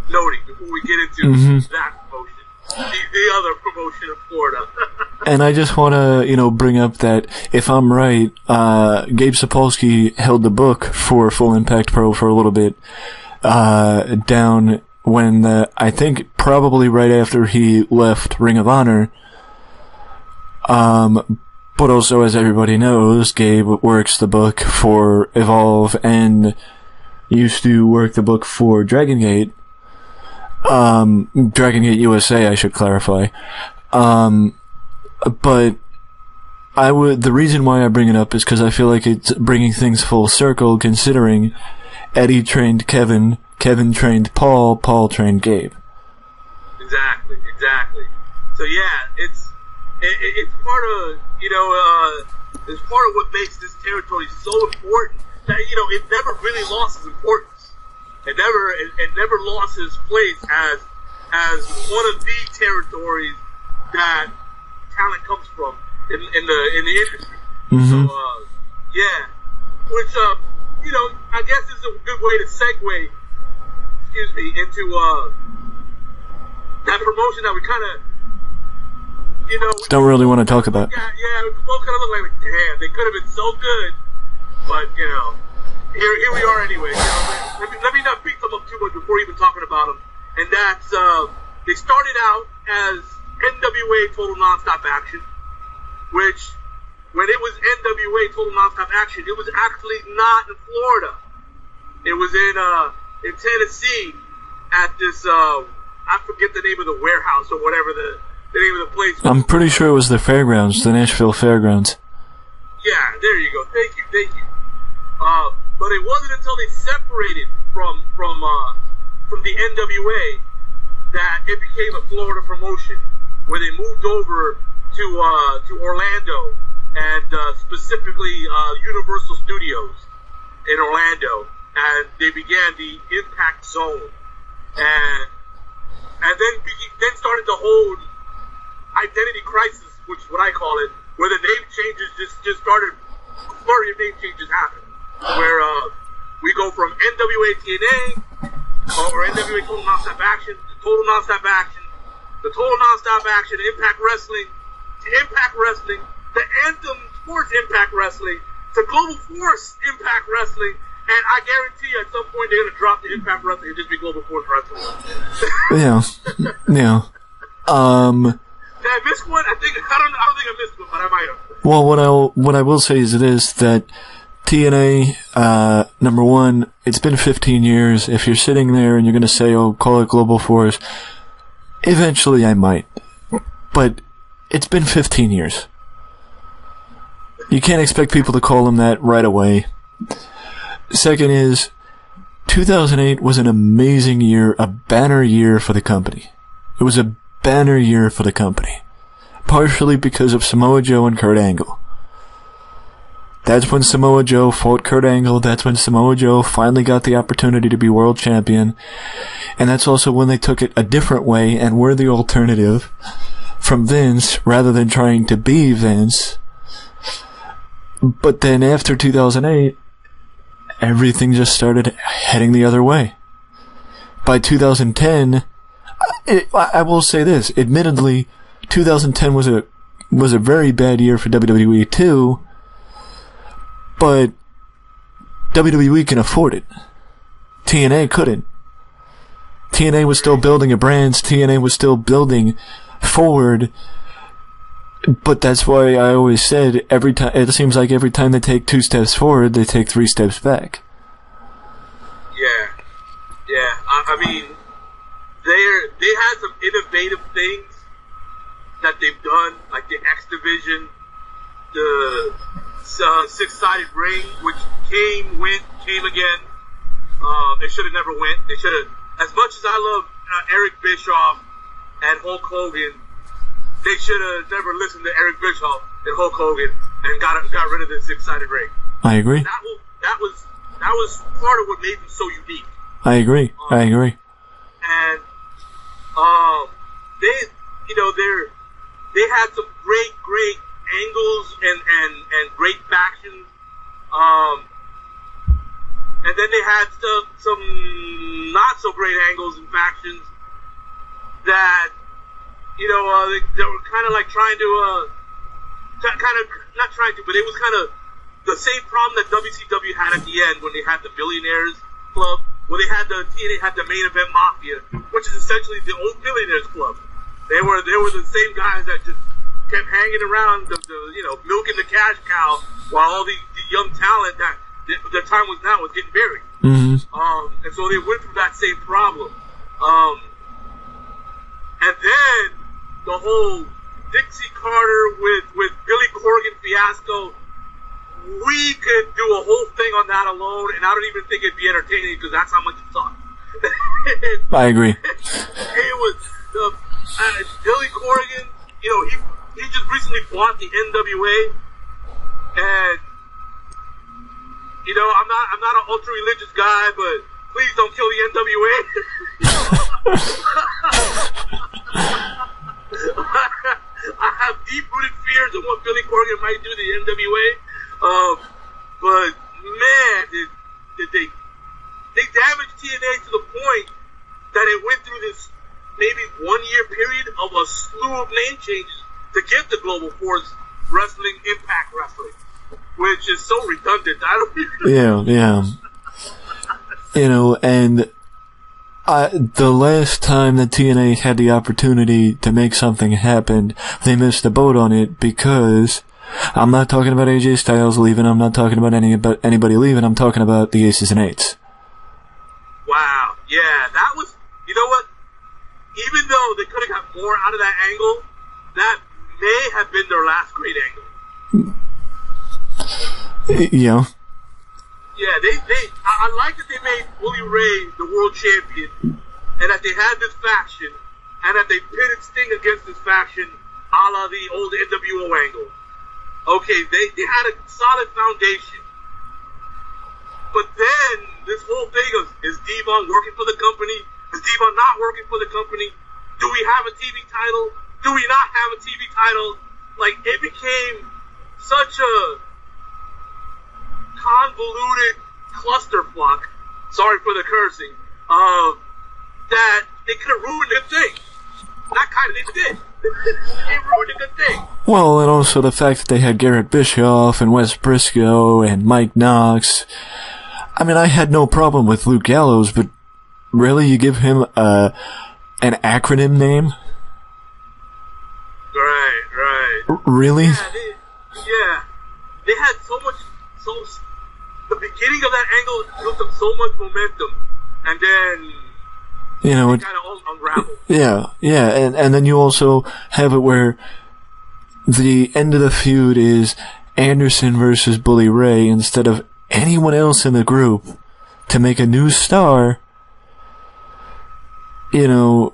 noting before we get into that promotion, the other promotion of Florida. And I just want to, bring up that if I'm right, Gabe Sapolsky held the book for Full Impact Pro for a little bit down when I think probably right after he left Ring of Honor. But also, as everybody knows, Gabe works the book for Evolve and used to work the book for Dragon Gate. Dragon Gate USA, I should clarify. But the reason why I bring it up is because I feel like it's bringing things full circle, considering Eddie trained Kevin Kevin trained Paul, Paul trained Gabe. Exactly. So yeah, it's part of it's part of what makes this territory so important. That it never really lost its importance. It never lost its place as one of the territories that talent comes from in the industry. Mm-hmm. So yeah, which I guess is a good way to segue. Into that promotion that we kind of don't really want to talk about. Yeah, we both kind of look like, damn, they could have been so good, but here we are anyway. Let me not beat them up too much before even talking about them. And that's they started out as NWA Total Nonstop Action, which when it was NWA Total Nonstop Action, it was actually not in Florida. It was in Tennessee at this I forget the name of the warehouse or whatever the name of the place was. I'm pretty sure it was the fairgrounds, the Nashville Fairgrounds. Yeah, there you go. Thank you. But it wasn't until they separated from the NWA that it became a Florida promotion, where they moved over to Orlando and specifically Universal Studios in Orlando, and they began the Impact Zone, and then started the whole identity crisis, which is what I call it, where the name changes just started. A flurry of name changes happened, where we go from NWA TNA or NWA Total Nonstop Action to Total Nonstop Action, the Total Nonstop Action, Impact Wrestling, to Impact Wrestling, to Anthem Sports Impact Wrestling, to Global Force Impact Wrestling, and I guarantee you at some point they're gonna drop the Impact Wrestling and just be Global Force Wrestling. Yeah. Did I miss one? I don't think I missed one, but I might have. Well, what I will say is that TNA, number one, it's been 15 years. If you're sitting there and you're going to say, oh, call it Global Force, eventually I might. But it's been 15 years. You can't expect people to call them that right away. Second is, 2008 was an amazing year, a banner year for the company. It was a banner year for the company. Partially because of Samoa Joe and Kurt Angle. That's when Samoa Joe fought Kurt Angle. That's when Samoa Joe finally got the opportunity to be world champion. And that's also when they took it a different way and were the alternative from Vince rather than trying to be Vince. But then after 2008, everything just started heading the other way. By 2010, I will say this, admittedly, 2010 was a very bad year for WWE too, but WWE can afford it. TNA couldn't. TNA was still building a brand, TNA was still building forward, but that's why I always said it seems like every time they take 2 steps forward, they take 3 steps back. Yeah. I mean, they had some innovative things that they've done, like the X Division, the 6-sided ring, which came again. They should have never went. They should have. As much as I love Eric Bischoff and Hulk Hogan, they should have never listened to Eric Bischoff and Hulk Hogan and got rid of the 6-sided ring. I agree. That was part of what made them so unique. I agree. And they had some great angles and great factions. And then they had some not so great angles and factions that they were kind of like trying to not trying to, but it was kind of the same problem that WCW had at the end when they had the Billionaires Club, where they had TNA had the Main Event Mafia, which is essentially the old Billionaires Club. They were the same guys that just kept hanging around, milking the cash cow, while all the young talent that their time was now was getting buried. Mm-hmm. And so they went through that same problem. And then the whole Dixie Carter with Billy Corgan fiasco, we could do a whole thing on that alone, and I don't even think it'd be entertaining because that's how much it sucked. I agree. It was Billy Corgan. You know, he just recently bought the NWA, and you know, I'm not an ultra religious guy, but please don't kill the NWA. I have deep-rooted fears of what Billy Corgan might do to the NWA. But man, did they damaged TNA to the point that it went through this maybe 1 year period of a slew of name changes to get the Global Force Wrestling Impact Wrestling, which is so redundant. I don't even Yeah. You know, and the last time that TNA had the opportunity to make something happen, they missed the boat on it because I'm not talking about AJ Styles leaving. I'm not talking about anybody leaving. I'm talking about the Aces and Eights. Wow. Yeah, that was, you know what? Even though they could have got more out of that angle, that may have been their last great angle. Yeah. Yeah, I like that they made Bully Ray the world champion, and that they had this faction, and that they pitted Sting against this faction, a la the old NWO angle. Okay, they had a solid foundation. But then, this whole thing of, is Devon working for the company? Is Devon not working for the company? Do we have a TV title? Do we not have a TV title? Like, it became such a convoluted clusterfuck, sorry for the cursing, that they could have ruined a good thing. Not kind of, they did. They ruined a good thing. Well, and also the fact that they had Garrett Bischoff and Wes Briscoe and Mike Knox. I mean, I had no problem with Luke Gallows, but really, you give him an acronym name? Right. Really? Yeah, they had so much, the beginning of that angle built up so much momentum, and then you know, it kind of unraveled. Yeah, and then you also have it where the end of the feud is Anderson versus Bully Ray instead of anyone else in the group to make a new star. You know,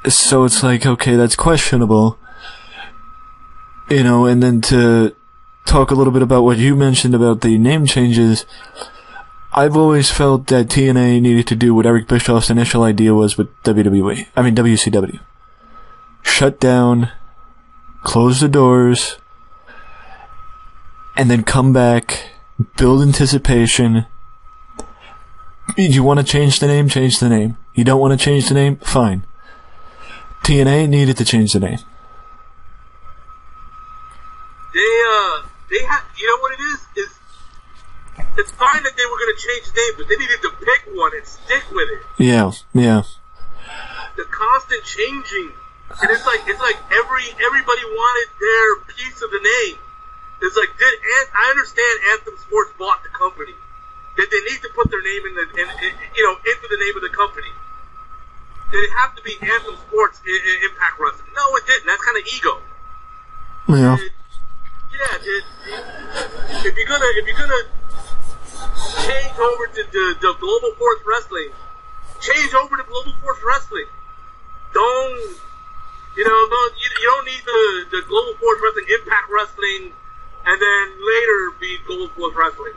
so it's like, okay, that's questionable. You know, and then to talk a little bit about what you mentioned about the name changes, I've always felt that TNA needed to do what Eric Bischoff's initial idea was with WCW. Shut down, close the doors, and then come back, build anticipation. You want to change the name? Change the name. You don't want to change the name? Fine. TNA needed to change the name. They had, you know what it is it's fine that they were going to change the name, but they needed to pick one and stick with it. Yeah. The constant changing, and it's like everybody wanted their piece of the name. It's like, I understand Anthem Sports bought the company. Did they need to put their name into the name of the company? Did it have to be Anthem Sports Impact Wrestling? No, it didn't. That's kind of ego. Yeah. If you're gonna change over to the Global Force Wrestling, change over to Global Force Wrestling. You don't need the Global Force Wrestling Impact Wrestling and then later be Global Force Wrestling.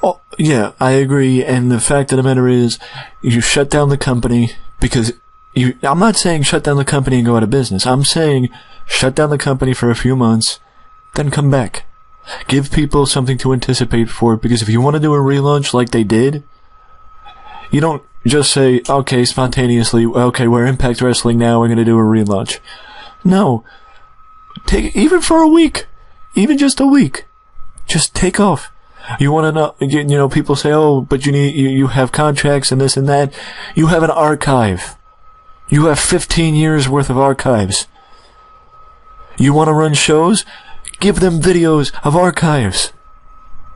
Oh, yeah, I agree, and the fact of the matter is, you shut down the company because I'm not saying shut down the company and go out of business. I'm saying shut down the company for a few months, then come back. Give people something to anticipate for, because if you want to do a relaunch like they did, you don't just say, okay, spontaneously, okay, we're Impact Wrestling now, we're going to do a relaunch. No. Even for a week. Even just a week. Just take off. You want to know, people say, oh, but you have contracts and this and that. You have an archive. You have 15 years worth of archives. You want to run shows? Give them videos of archives.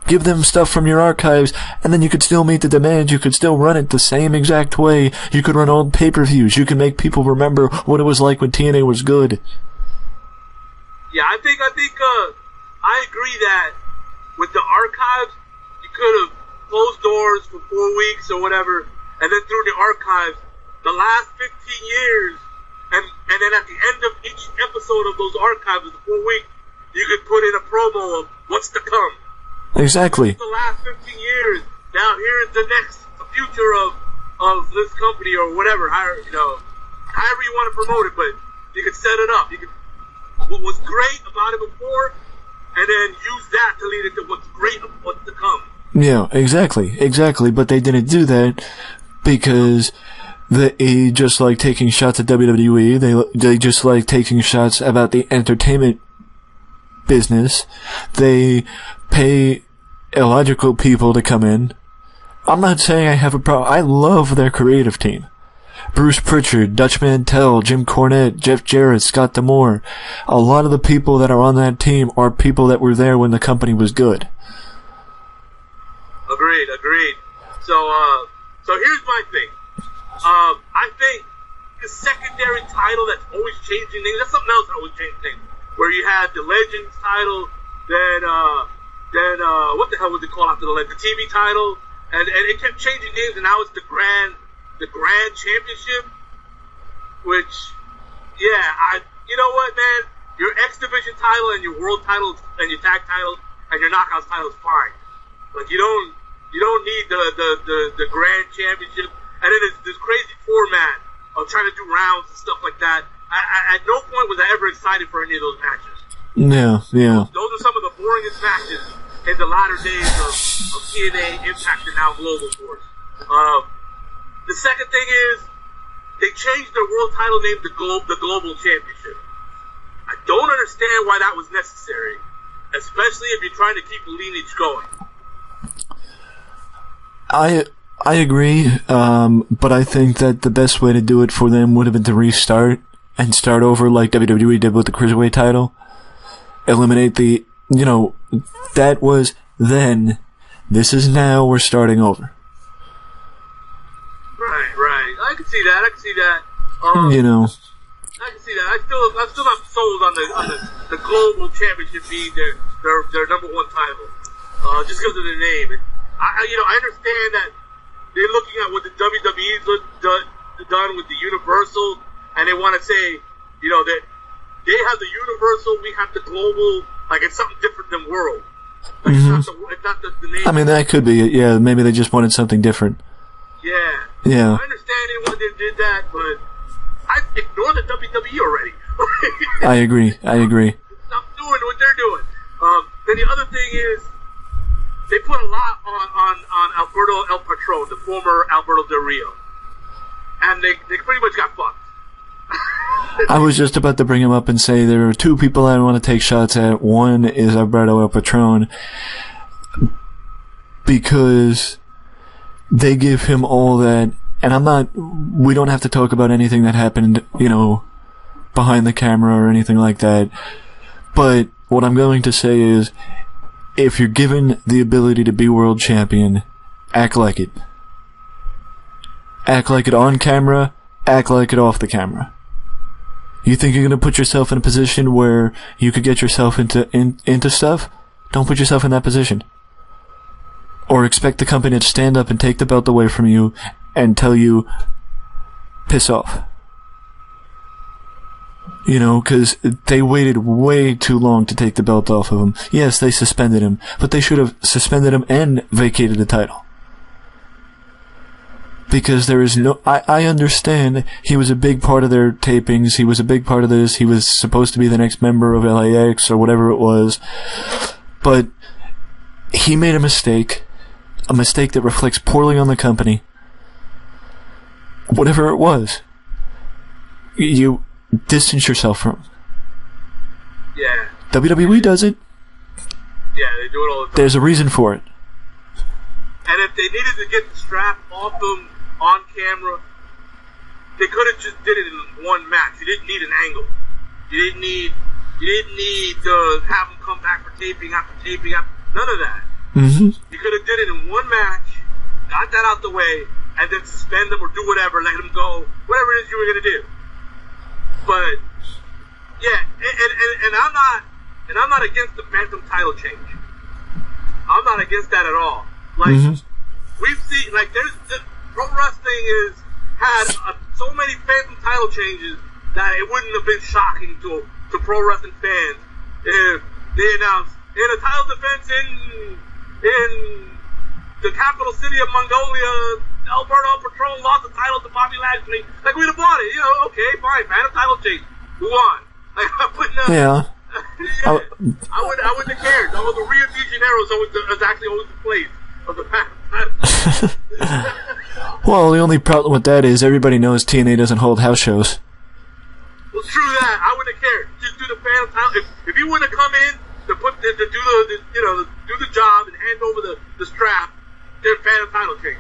Give them stuff from your archives, and then you could still meet the demand. You could still run it the same exact way. You could run old pay-per-views. You can make people remember what it was like when TNA was good. Yeah, I think I agree that with the archives, you could have closed doors for 4 weeks or whatever, and then through the archives, the last 15 years, and then at the end of each episode of those archives of the 4 weeks, you could put in a promo of what's to come. Exactly. The last 15 years. Now here's the next future of this company or whatever. However you want to promote it, but you could set it up. You could what was great about it before, and then use that to lead into what's great of what's to come. Yeah, exactly. But they didn't do that because they just like taking shots at WWE. They just like taking shots about the entertainment business. They pay illogical people to come in. I'm not saying I have a problem. I love their creative team. Bruce Pritchard, Dutch Mantell, Jim Cornette, Jeff Jarrett, Scott D'Amore. A lot of the people that are on that team are people that were there when the company was good. Agreed. So here's my thing. I think the secondary title that's always changing things, that's something else that always changes things. Where you had the Legends title, then what the hell was it called after the TV title? And it kept changing names, and now it's the Grand Championship, which, yeah, you know what, man? Your X Division title and your World title and your Tag title and your Knockouts title is fine. Like you don't need the Grand Championship, and then this crazy format of trying to do rounds and stuff like that. At no point was I ever excited for any of those matches. Yeah. Those are some of the boringest matches in the latter days of TNA, Impact, and now Global Force. The second thing is, they changed their world title name to the Global Championship. I don't understand why that was necessary, especially if you're trying to keep the lineage going. I agree, but I think that the best way to do it for them would have been to restart and start over like WWE did with the Cruiserweight title. Eliminate that was then. This is now. We're starting over. Right. I can see that. I can see that. I'm still not sold on the Global Championship being their number one title, just because of the name. I understand that they're looking at what the WWE's done with the Universal, and they want to say, that they have the Universal, we have the Global, like it's something different than World. Like it's not the name. I mean, that could be it. Yeah, maybe they just wanted something different. Yeah. I understand they did that, but I ignore the WWE already. I agree. Stop doing what they're doing. Then the other thing is, they put a lot on Alberto El Patron, the former Alberto Del Rio. And they pretty much got fucked. I was just about to bring him up and say there are two people I want to take shots at. One is Alberto El Patron, because they give him all that, and we don't have to talk about anything that happened, behind the camera or anything like that. But what I'm going to say is, if you're given the ability to be world champion, act like it. Act like it on camera, act like it off the camera. You think you're going to put yourself in a position where you could get yourself into stuff? Don't put yourself in that position. Or expect the company to stand up and take the belt away from you and tell you, piss off. Because they waited way too long to take the belt off of him. Yes, they suspended him, but they should have suspended him and vacated the title. Because there is I understand he was a big part of their tapings, he was a big part of this, he was supposed to be the next member of LAX or whatever it was, but he made a mistake that reflects poorly on the company. Whatever it was, you distance yourself from. Yeah. WWE does it. Yeah, they do it all the time. There's a reason for it. And if they needed to get the strap off them on camera, they could have just did it in one match. You didn't need an angle. You didn't need to have them come back for taping after taping. None of that. Mm-hmm. You could have did it in one match, got that out the way, and then suspend them or do whatever, let them go, whatever it is you were gonna do. But yeah, and I'm not against the Phantom title change. I'm not against that at all. Like, we've seen, like, pro wrestling had so many phantom title changes that it wouldn't have been shocking to pro wrestling fans if they announced in a title defense in the capital city of Mongolia, Alberto Patron lost the title to Bobby Lashley. Like, we'd have bought it. Okay, fine, phantom title change. Move on. Like, I wouldn't have, Yeah. I wouldn't have cared. The Rio de Janeiro is actually always the place of the phantom. Well, the only problem with that is everybody knows TNA doesn't hold house shows. Well, true that. I wouldn't have cared. Just do the phantom title. If you wouldn't have come in to do the job and hand over the strap, then phantom title change.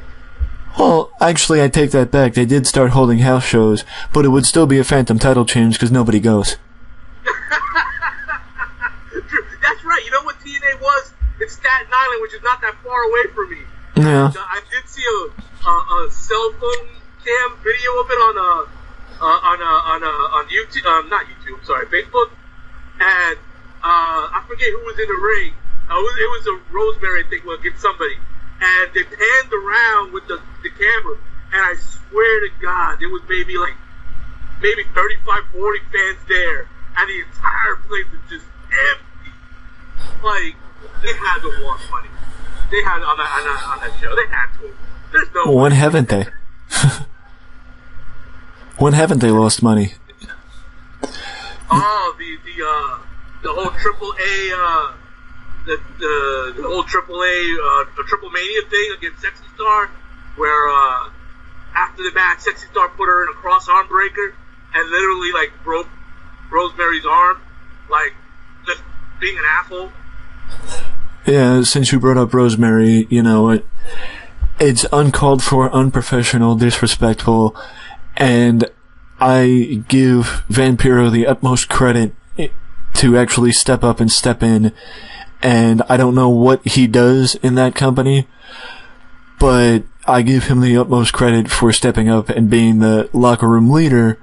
Well, actually, I take that back. They did start holding house shows, but it would still be a phantom title change because nobody goes. That's right. You know what TNA was? It's Staten Island, which is not that far away from me. Yeah. I did see a cell phone cam video of it on YouTube, not YouTube, sorry, Facebook, and I forget who was in the ring. It was a Rosemary, I think, against somebody, and they panned around with the camera, and I swear to God, there was maybe 35, 40 fans there, and the entire place was just empty. Like, they had to want money. They had on that show. They had to. There's no. Well, when haven't they? When haven't they lost money? Oh, the whole AAA, the whole AAA, the Triple Mania thing against Sexy Star, where after the match, Sexy Star put her in a cross arm breaker and literally broke Rosemary's arm, just being an asshole. Yeah, since you brought up Rosemary, it's uncalled for, unprofessional, disrespectful, and I give Vampiro the utmost credit to actually step up and step in, and I don't know what he does in that company, but I give him the utmost credit for stepping up and being the locker room leader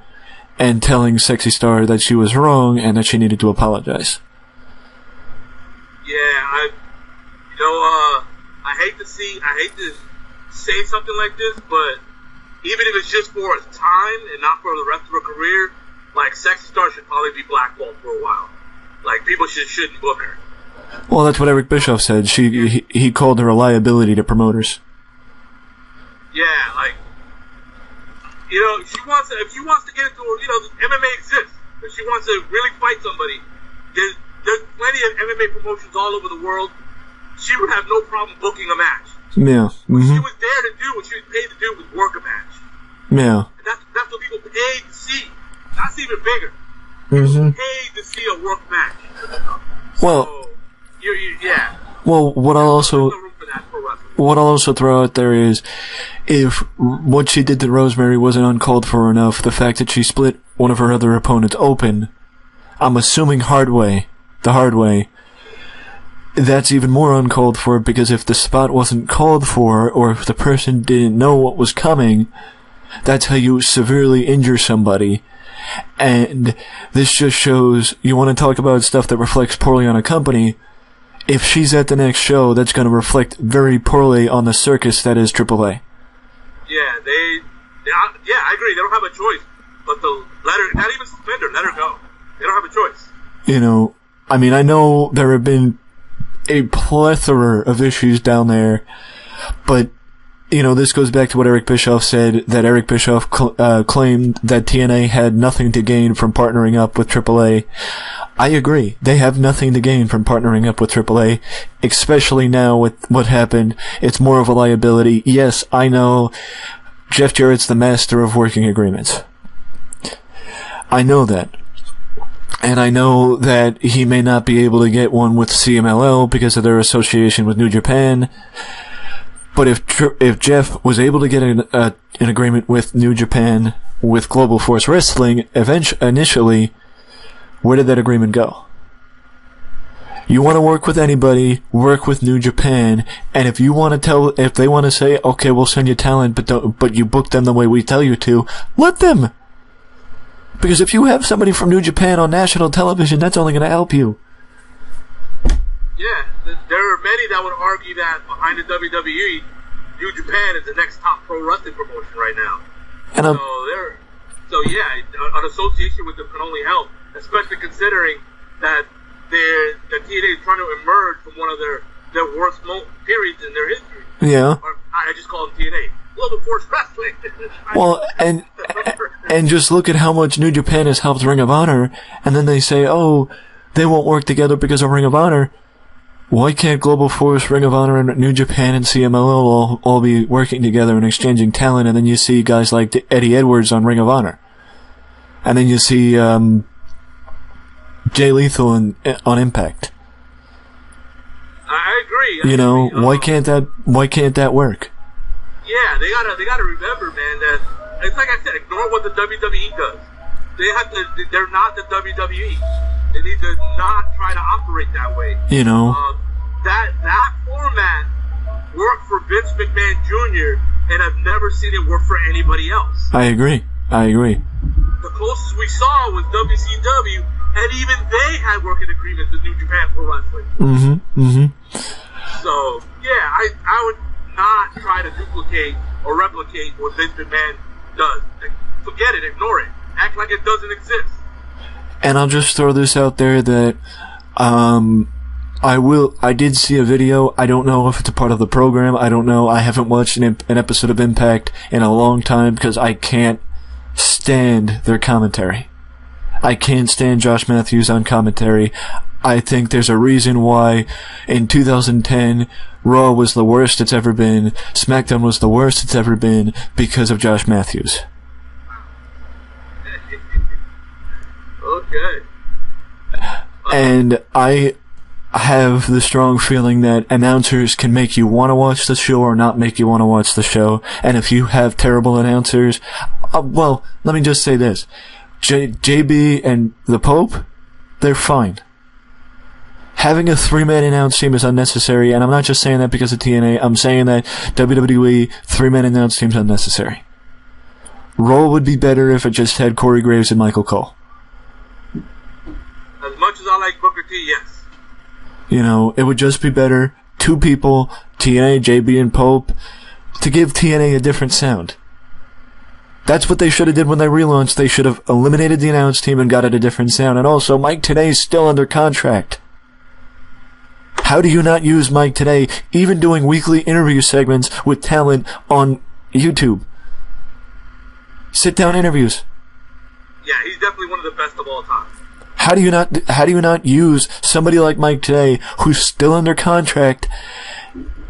and telling Sexy Star that she was wrong and that she needed to apologize. Yeah, I hate to say something like this, but even if it's just for a time and not for the rest of her career, Sexy Star should probably be blackballed for a while. People shouldn't book her. Well, that's what Eric Bischoff said. He called her a liability to promoters. Yeah, if she wants to get into MMA exists. If she wants to really fight somebody, there's plenty of MMA promotions all over the world. She would have no problem booking a match. Yeah. What she was there to do, what she was paid to do, was work a match. Yeah. And that's what people paid to see. That's even bigger. Mm-hmm. Paid to see a work match. Well, so, yeah. Well, what I'll also throw out there is, if what she did to Rosemary wasn't uncalled for enough, the fact that she split one of her other opponents open, I'm assuming the hard way, that's even more uncalled for, because if the spot wasn't called for, or if the person didn't know what was coming, that's how you severely injure somebody. And this just shows, you want to talk about stuff that reflects poorly on a company, if she's at the next show, that's going to reflect very poorly on the circus that is AAA. Yeah, I agree. They don't have a choice but to let her, not even suspend her, let her go. They don't have a choice. I know there have been a plethora of issues down there, but, this goes back to what Eric Bischoff said, that Eric Bischoff claimed that TNA had nothing to gain from partnering up with AAA. I agree. They have nothing to gain from partnering up with AAA, especially now with what happened. It's more of a liability. Yes, I know Jeff Jarrett's the master of working agreements. I know that. And I know that he may not be able to get one with CMLL because of their association with New Japan. But if Jeff was able to get an agreement with New Japan, with Global Force Wrestling, initially, where did that agreement go? You want to work with anybody, work with New Japan, and if they want to say, okay, we'll send you talent, but you book them the way we tell you to, let them! Because if you have somebody from New Japan on national television, that's only going to help you. Yeah, there are many that would argue that behind the WWE New Japan is the next top pro wrestling promotion right now. And so yeah, an association with them can only help, especially considering that the TNA is trying to emerge from one of their worst periods in their history. Yeah. Or, I just call them TNA. Global Force Wrestling. Well, and just look at how much New Japan has helped Ring of Honor, and then they say, oh, they won't work together because of Ring of Honor. Why can't Global Force, Ring of Honor, and New Japan and CMLL all be working together and exchanging talent? And then you see guys like Eddie Edwards on Ring of Honor. And then you see Jay Lethal on Impact. I agree. You know, why can't that work? Yeah, they gotta remember, man, that it's like I said, ignore what the WWE does. They're not the WWE. They need to not try to operate that way. You know, that format worked for Vince McMahon Jr. and I've never seen it work for anybody else. I agree. The closest we saw was WCW, and even they had working agreements with New Japan Pro Wrestling. So yeah, I would not try to duplicate or replicate what Vince McMahon does. Forget it, ignore it, act like it doesn't exist. And I'll just throw this out there that I did see a video. I don't know if it's a part of the program. I don't know. I haven't watched an episode of Impact in a long time because I can't stand their commentary. I can't stand Josh Matthews on commentary. I think there's a reason why in 2010 Raw was the worst it's ever been, SmackDown was the worst it's ever been because of Josh Matthews. Okay. And I have the strong feeling that announcers can make you want to watch the show or not make you want to watch the show. And if you have terrible announcers, well, let me just say this. JB and the Pope, they're fine. Having a 3-man announce team is unnecessary, and I'm not just saying that because of TNA. I'm saying that WWE 3-man announce team is unnecessary. Raw would be better if it just had Corey Graves and Michael Cole. As much as I like Booker T, yes. You know, it would just be better. 2 people, TNA, JB, and Pope, to give TNA a different sound. That's what they should have did when they relaunched. They should have eliminated the announce team and got it a different sound. And also, Mike Today's still under contract. How do you not use Mike Today, even doing weekly interview segments with talent on YouTube? Sit-down interviews. Yeah, he's definitely one of the best of all time. How do you not use somebody like Mike Today, who's still under contract,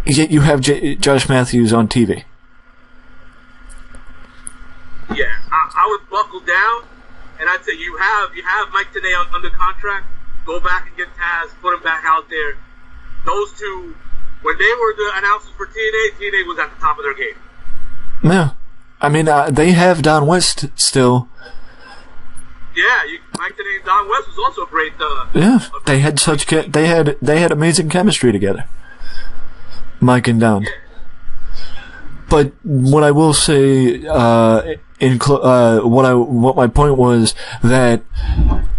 yet you have Josh Matthews on TV? Yeah, I would buckle down, and I'd say you have Mike Today under contract. Go back and get Taz, put him back out there. Those two, when they were the announcers for TNA was at the top of their game. Yeah, I mean they have Don West still. Yeah, Mike Today and Don West was also great. Yeah, they had they had amazing chemistry together, Mike and Don. Yeah. But what I will say, what my point was that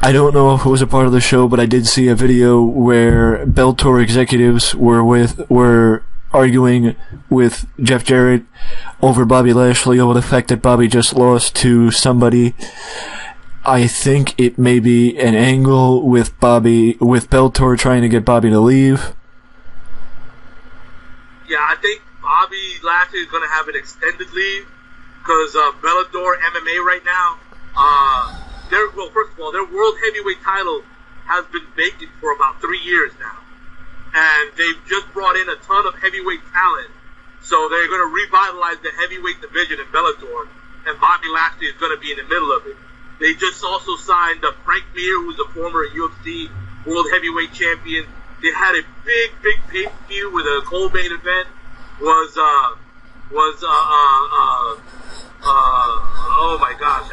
I don't know if it was a part of the show, but I did see a video where Bellator executives were arguing with Jeff Jarrett over Bobby Lashley over the fact that Bobby just lost to somebody. I think it may be an angle with Bellator trying to get Bobby to leave. Yeah, I think Bobby Lashley is going to have an extended leave because Bellator MMA right now, first of all, their world heavyweight title has been vacant for about 3 years now. And they've just brought in a ton of heavyweight talent. So they're going to revitalize the heavyweight division in Bellator. And Bobby Lashley is going to be in the middle of it. They just also signed Frank Mir, who's a former UFC world heavyweight champion. They had a big pay-per-view with a co-main event. Oh my gosh,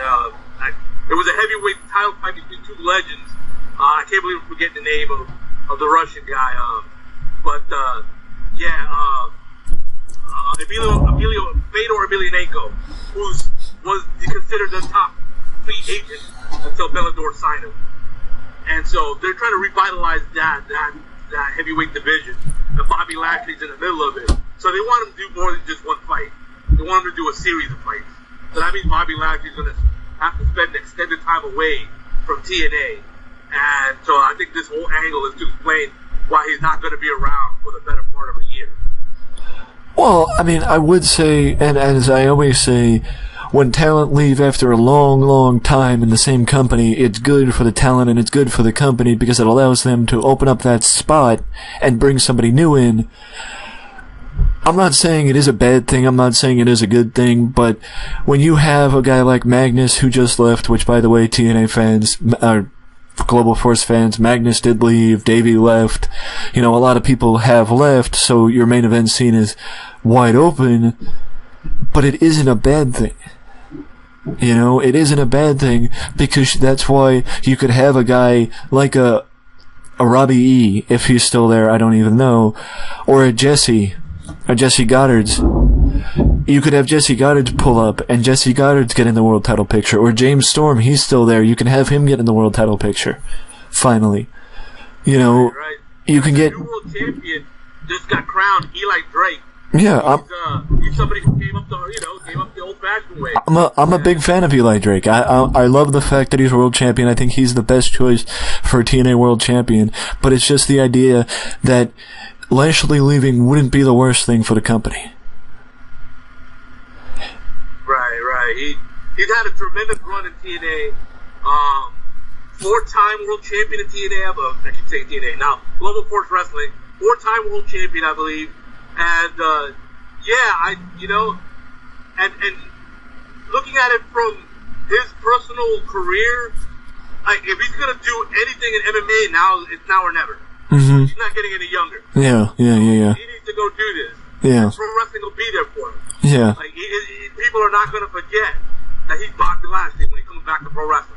it was a heavyweight title fight between 2 legends. I can't believe I'm forgetting the name of the Russian guy. Emelianenko, who was considered the top free agent until Bellator signed him. And so they're trying to revitalize that heavyweight division. And Bobby Lashley's in the middle of it. So they want him to do more than just one fight. They want him to do a series of fights. So that means Bobby Lashley's going to have to spend extended time away from TNA. And so I think this whole angle is to explain why he's not going to be around for the better part of a year. Well, I mean, I would say, and as I always say, when talent leave after a long, long time in the same company, it's good for the talent and it's good for the company because it allows them to open up that spot and bring somebody new in. I'm not saying it is a bad thing, I'm not saying it is a good thing, but when you have a guy like Magnus who just left, which by the way, TNA fans, Global Force fans, Magnus did leave, Davey left, a lot of people have left, so your main event scene is wide open, but it isn't a bad thing. It isn't a bad thing because that's why you could have a guy like a Robbie E, if he's still there, I don't even know, or a Jesse Goddard's. You could have Jesse Goddard's pull up and Jesse Goddard's get in the world title picture, or James Storm, he's still there, you can have him get in the world title picture. Finally. Right. You can get... The new world champion just got crowned, Eli Drake. Yeah, he's somebody who came up the old-fashioned way. I'm a big fan of Eli Drake. I love the fact that he's world champion. I think he's the best choice for a TNA world champion. But it's just the idea that Lashley leaving wouldn't be the worst thing for the company. Right. He's had a tremendous run in TNA. 4-time world champion in TNA. I should say TNA now. Global Force Wrestling. 4-time world champion, I believe. And and looking at it from his personal career, if he's gonna do anything in MMA now, it's now or never. Mm-hmm. He's not getting any younger. Yeah. He needs to go do this. Yeah. Pro wrestling will be there for him. Yeah. People are not gonna forget that he's Bobby Lashley when he comes back to pro wrestling.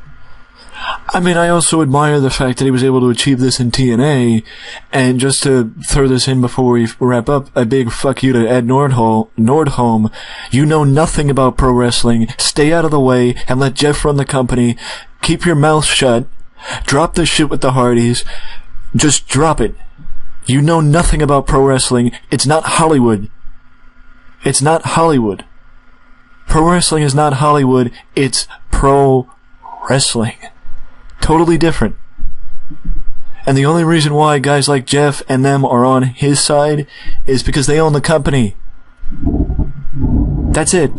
I mean, I also admire the fact that he was able to achieve this in TNA, and just to throw this in before we wrap up, a big fuck you to Ed Nordholm. You know nothing about pro wrestling. Stay out of the way and let Jeff run the company. Keep your mouth shut. Drop the shit with the Hardys. Just drop it. You know nothing about pro wrestling. It's not Hollywood. It's not Hollywood. Pro wrestling is not Hollywood. It's pro wrestling. Totally different. And the only reason why guys like Jeff and them are on his side is because they own the company. That's it.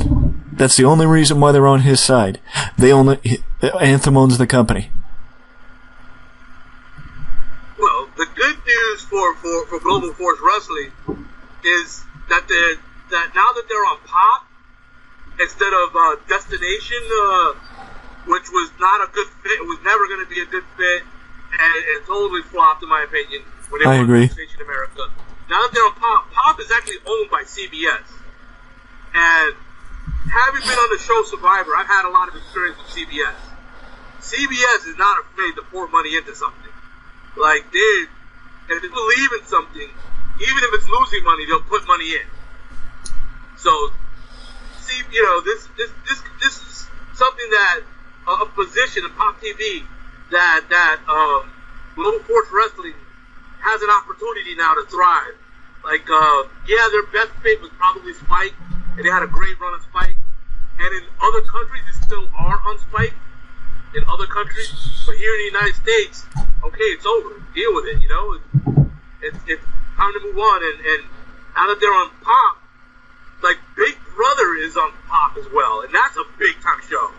That's the only reason why they're on his side. Anthem owns the company. Well, the good news for Global Force Wrestling is that now that they're on Pop instead of Destination, which was not a good fit. It was never going to be a good fit, and it totally flopped, in my opinion, when they won Destination America. Now that they're on Pop is actually owned by CBS. And having been on the show Survivor, I've had a lot of experience with CBS. CBS is not afraid to pour money into something. Like, if they believe in something, even if it's losing money, they'll put money in. So, this is something that a position in Pop TV that Global Force Wrestling has an opportunity now to thrive. Like, their best fit was probably Spike, and they had a great run of Spike. And in other countries, they still are on Spike. In other countries, but here in the United States, okay, it's over. Deal with it. It's time to move on. And now that they're on Pop, like Big Brother is on Pop as well, and that's a big time show.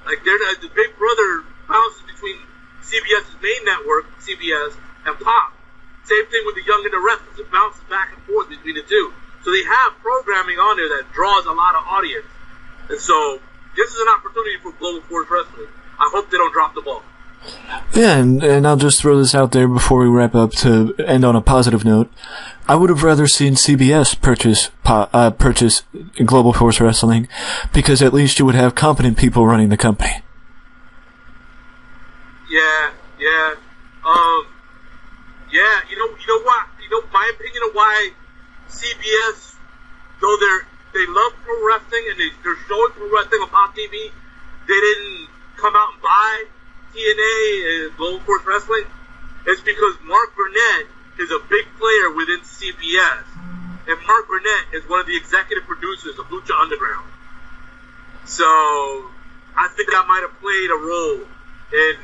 Like, the Big Brother bounces between CBS's main network, CBS, and Pop. Same thing with the Young and the Restless. It bounces back and forth between the two. So they have programming on there that draws a lot of audience. And so this is an opportunity for Global Force Wrestling. I hope they don't drop the ball. Yeah, and I'll just throw this out there before we wrap up to end on a positive note. I would have rather seen CBS purchase Global Force Wrestling, because at least you would have competent people running the company. Yeah. You know what? My opinion of why CBS, though they love pro wrestling and they're showing pro wrestling on Pop TV, they didn't come out and buy TNA and Global Force Wrestling. It's because Mark Burnett is a big player within CBS. and Mark Burnett is one of the executive producers of Lucha Underground. So I think that might have played a role in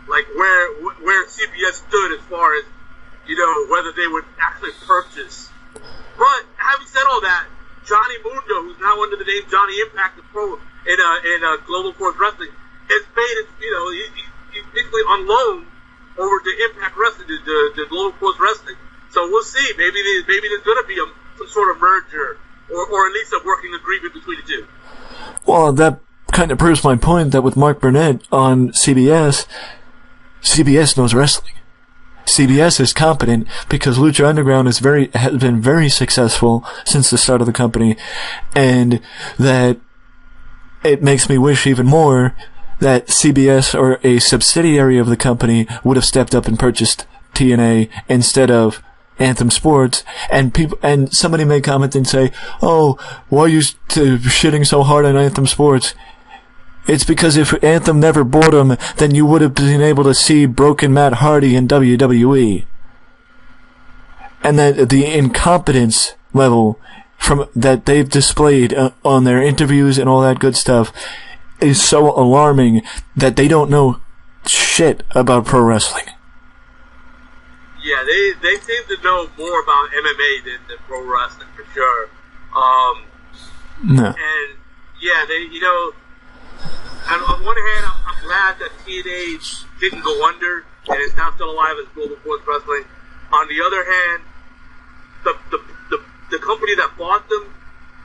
like where CBS stood as far as, you know, whether they would actually purchase. But having said all that, Johnny Mundo, who's now under the name Johnny Impact in Global Force Wrestling, has made it, you know, he's basically on loan over to Impact Wrestling, to Global Force Wrestling. So we'll see. Maybe there's going to be some sort of merger or at least a working agreement between the two. Well, that kind of proves my point that with Mark Burnett on CBS knows wrestling. CBS is competent because Lucha Underground has been very successful since the start of the company, and that it makes me wish even more that CBS or a subsidiary of the company would have stepped up and purchased TNA instead of Anthem Sports. And somebody may comment and say, "Oh, why are you shitting so hard on Anthem Sports?" It's because if Anthem never bought him, then you would have been able to see Broken Matt Hardy in WWE. And that the incompetence level that they've displayed on their interviews and all that good stuff is so alarming that they don't know shit about pro wrestling. Yeah, they seem to know more about MMA than pro wrestling, for sure. No. And yeah, and on one hand, I'm glad that TNA didn't go under and is now still alive as Global Force Wrestling. On the other hand, the company that bought them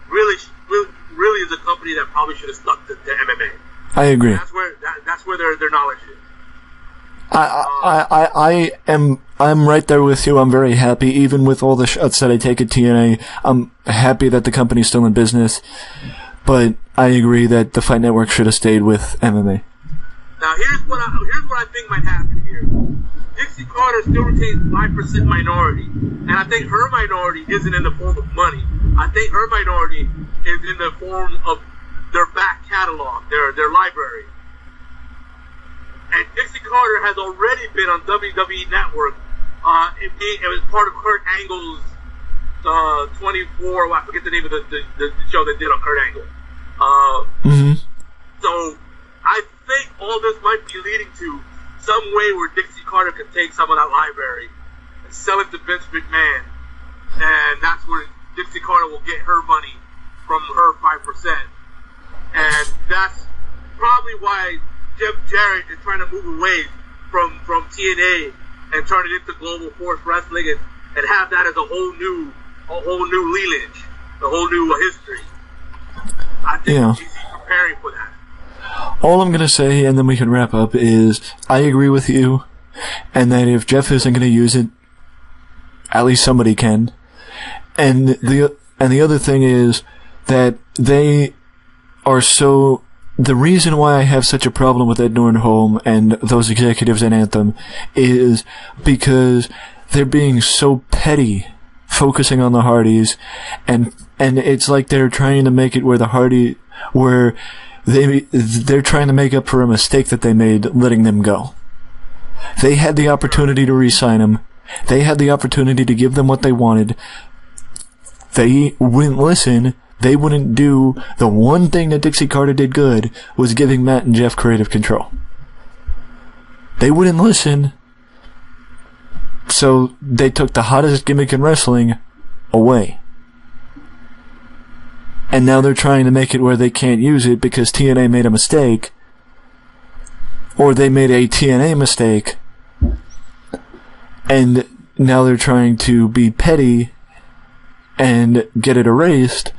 really is a company that probably should have stuck to MMA. I agree. That's where their knowledge is. I'm right there with you. I'm very happy, even with all the shots that I take at TNA. I'm happy that the company's still in business, but I agree that the Fight Network should have stayed with MMA. Now here's what I think might happen here. Dixie Carter still retains 5% minority, and I think her minority isn't in the form of money. I think her minority is in the form of their back catalog, their library. And Dixie Carter has already been on WWE Network. It was part of Kurt Angle's 24. Well, I forget the name of the show they did on Kurt Angle. So I think all this might be leading to some way where Dixie Carter could take some of that library and sell it to Vince McMahon, and that's where Dixie Carter will get her money from her 5%. And that's probably why Jeff Jarrett is trying to move away from TNA and turn it into Global Force Wrestling and have that as a whole new lineage, a whole new history. I think he's preparing for that. All I'm going to say, and then we can wrap up, is I agree with you, and that if Jeff isn't going to use it, at least somebody can. And the other thing is that they are so... The reason why I have such a problem with Ed Nordholm and those executives at Anthem is because they're being so petty, focusing on the Hardys, and it's like they're trying to make it where they're trying to make up for a mistake that they made letting them go. They had the opportunity to re-sign them. They had the opportunity to give them what they wanted. They wouldn't listen. They wouldn't do the one thing that Dixie Carter did good, was giving Matt and Jeff creative control. They wouldn't listen. So they took the hottest gimmick in wrestling away. And now they're trying to make it where they can't use it because TNA made a mistake. Or they made a TNA mistake. And now they're trying to be petty and get it erased.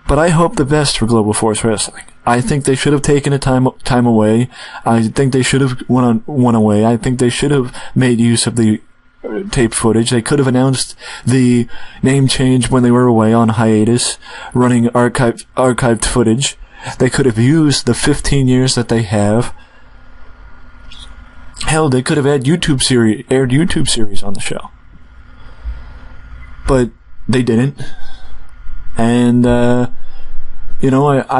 But I hope the best for Global Force Wrestling. I think they should have taken a time away. I think they should have went away. I think they should have made use of the tape footage. They could have announced the name change when they were away on hiatus, running archived footage. They could have used the 15 years that they have. Hell, they could have aired YouTube series on the show. But they didn't. And, I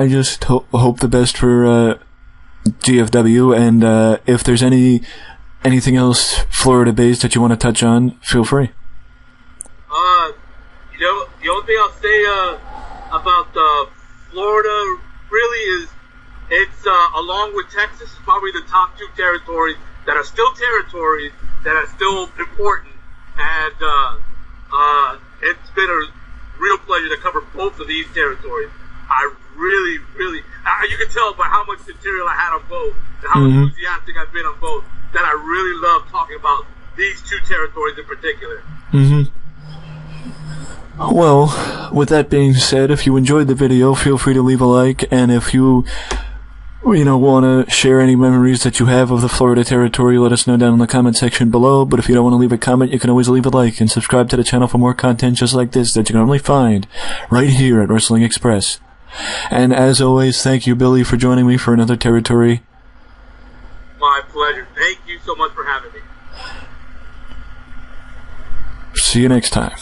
just hope the best for GFW, and if there's anything else Florida-based that you want to touch on, feel free. only thing I'll say about Florida really is it's along with Texas, probably the top two territories that are still territories that are still important, and it's been a real pleasure to cover both of these territories. I really, you can tell by how much material I had on both, and how enthusiastic I've been on both, that I really love talking about these two territories in particular. Well, with that being said, if you enjoyed the video, feel free to leave a like, and if you want to share any memories that you have of the Florida territory, let us know down in the comment section below. But if you don't want to leave a comment, you can always leave a like and subscribe to the channel for more content just like this that you can only find right here at Wrestling Express. And as always, thank you, Billy, for joining me for another territory. My pleasure. Thank you so much for having me. See you next time.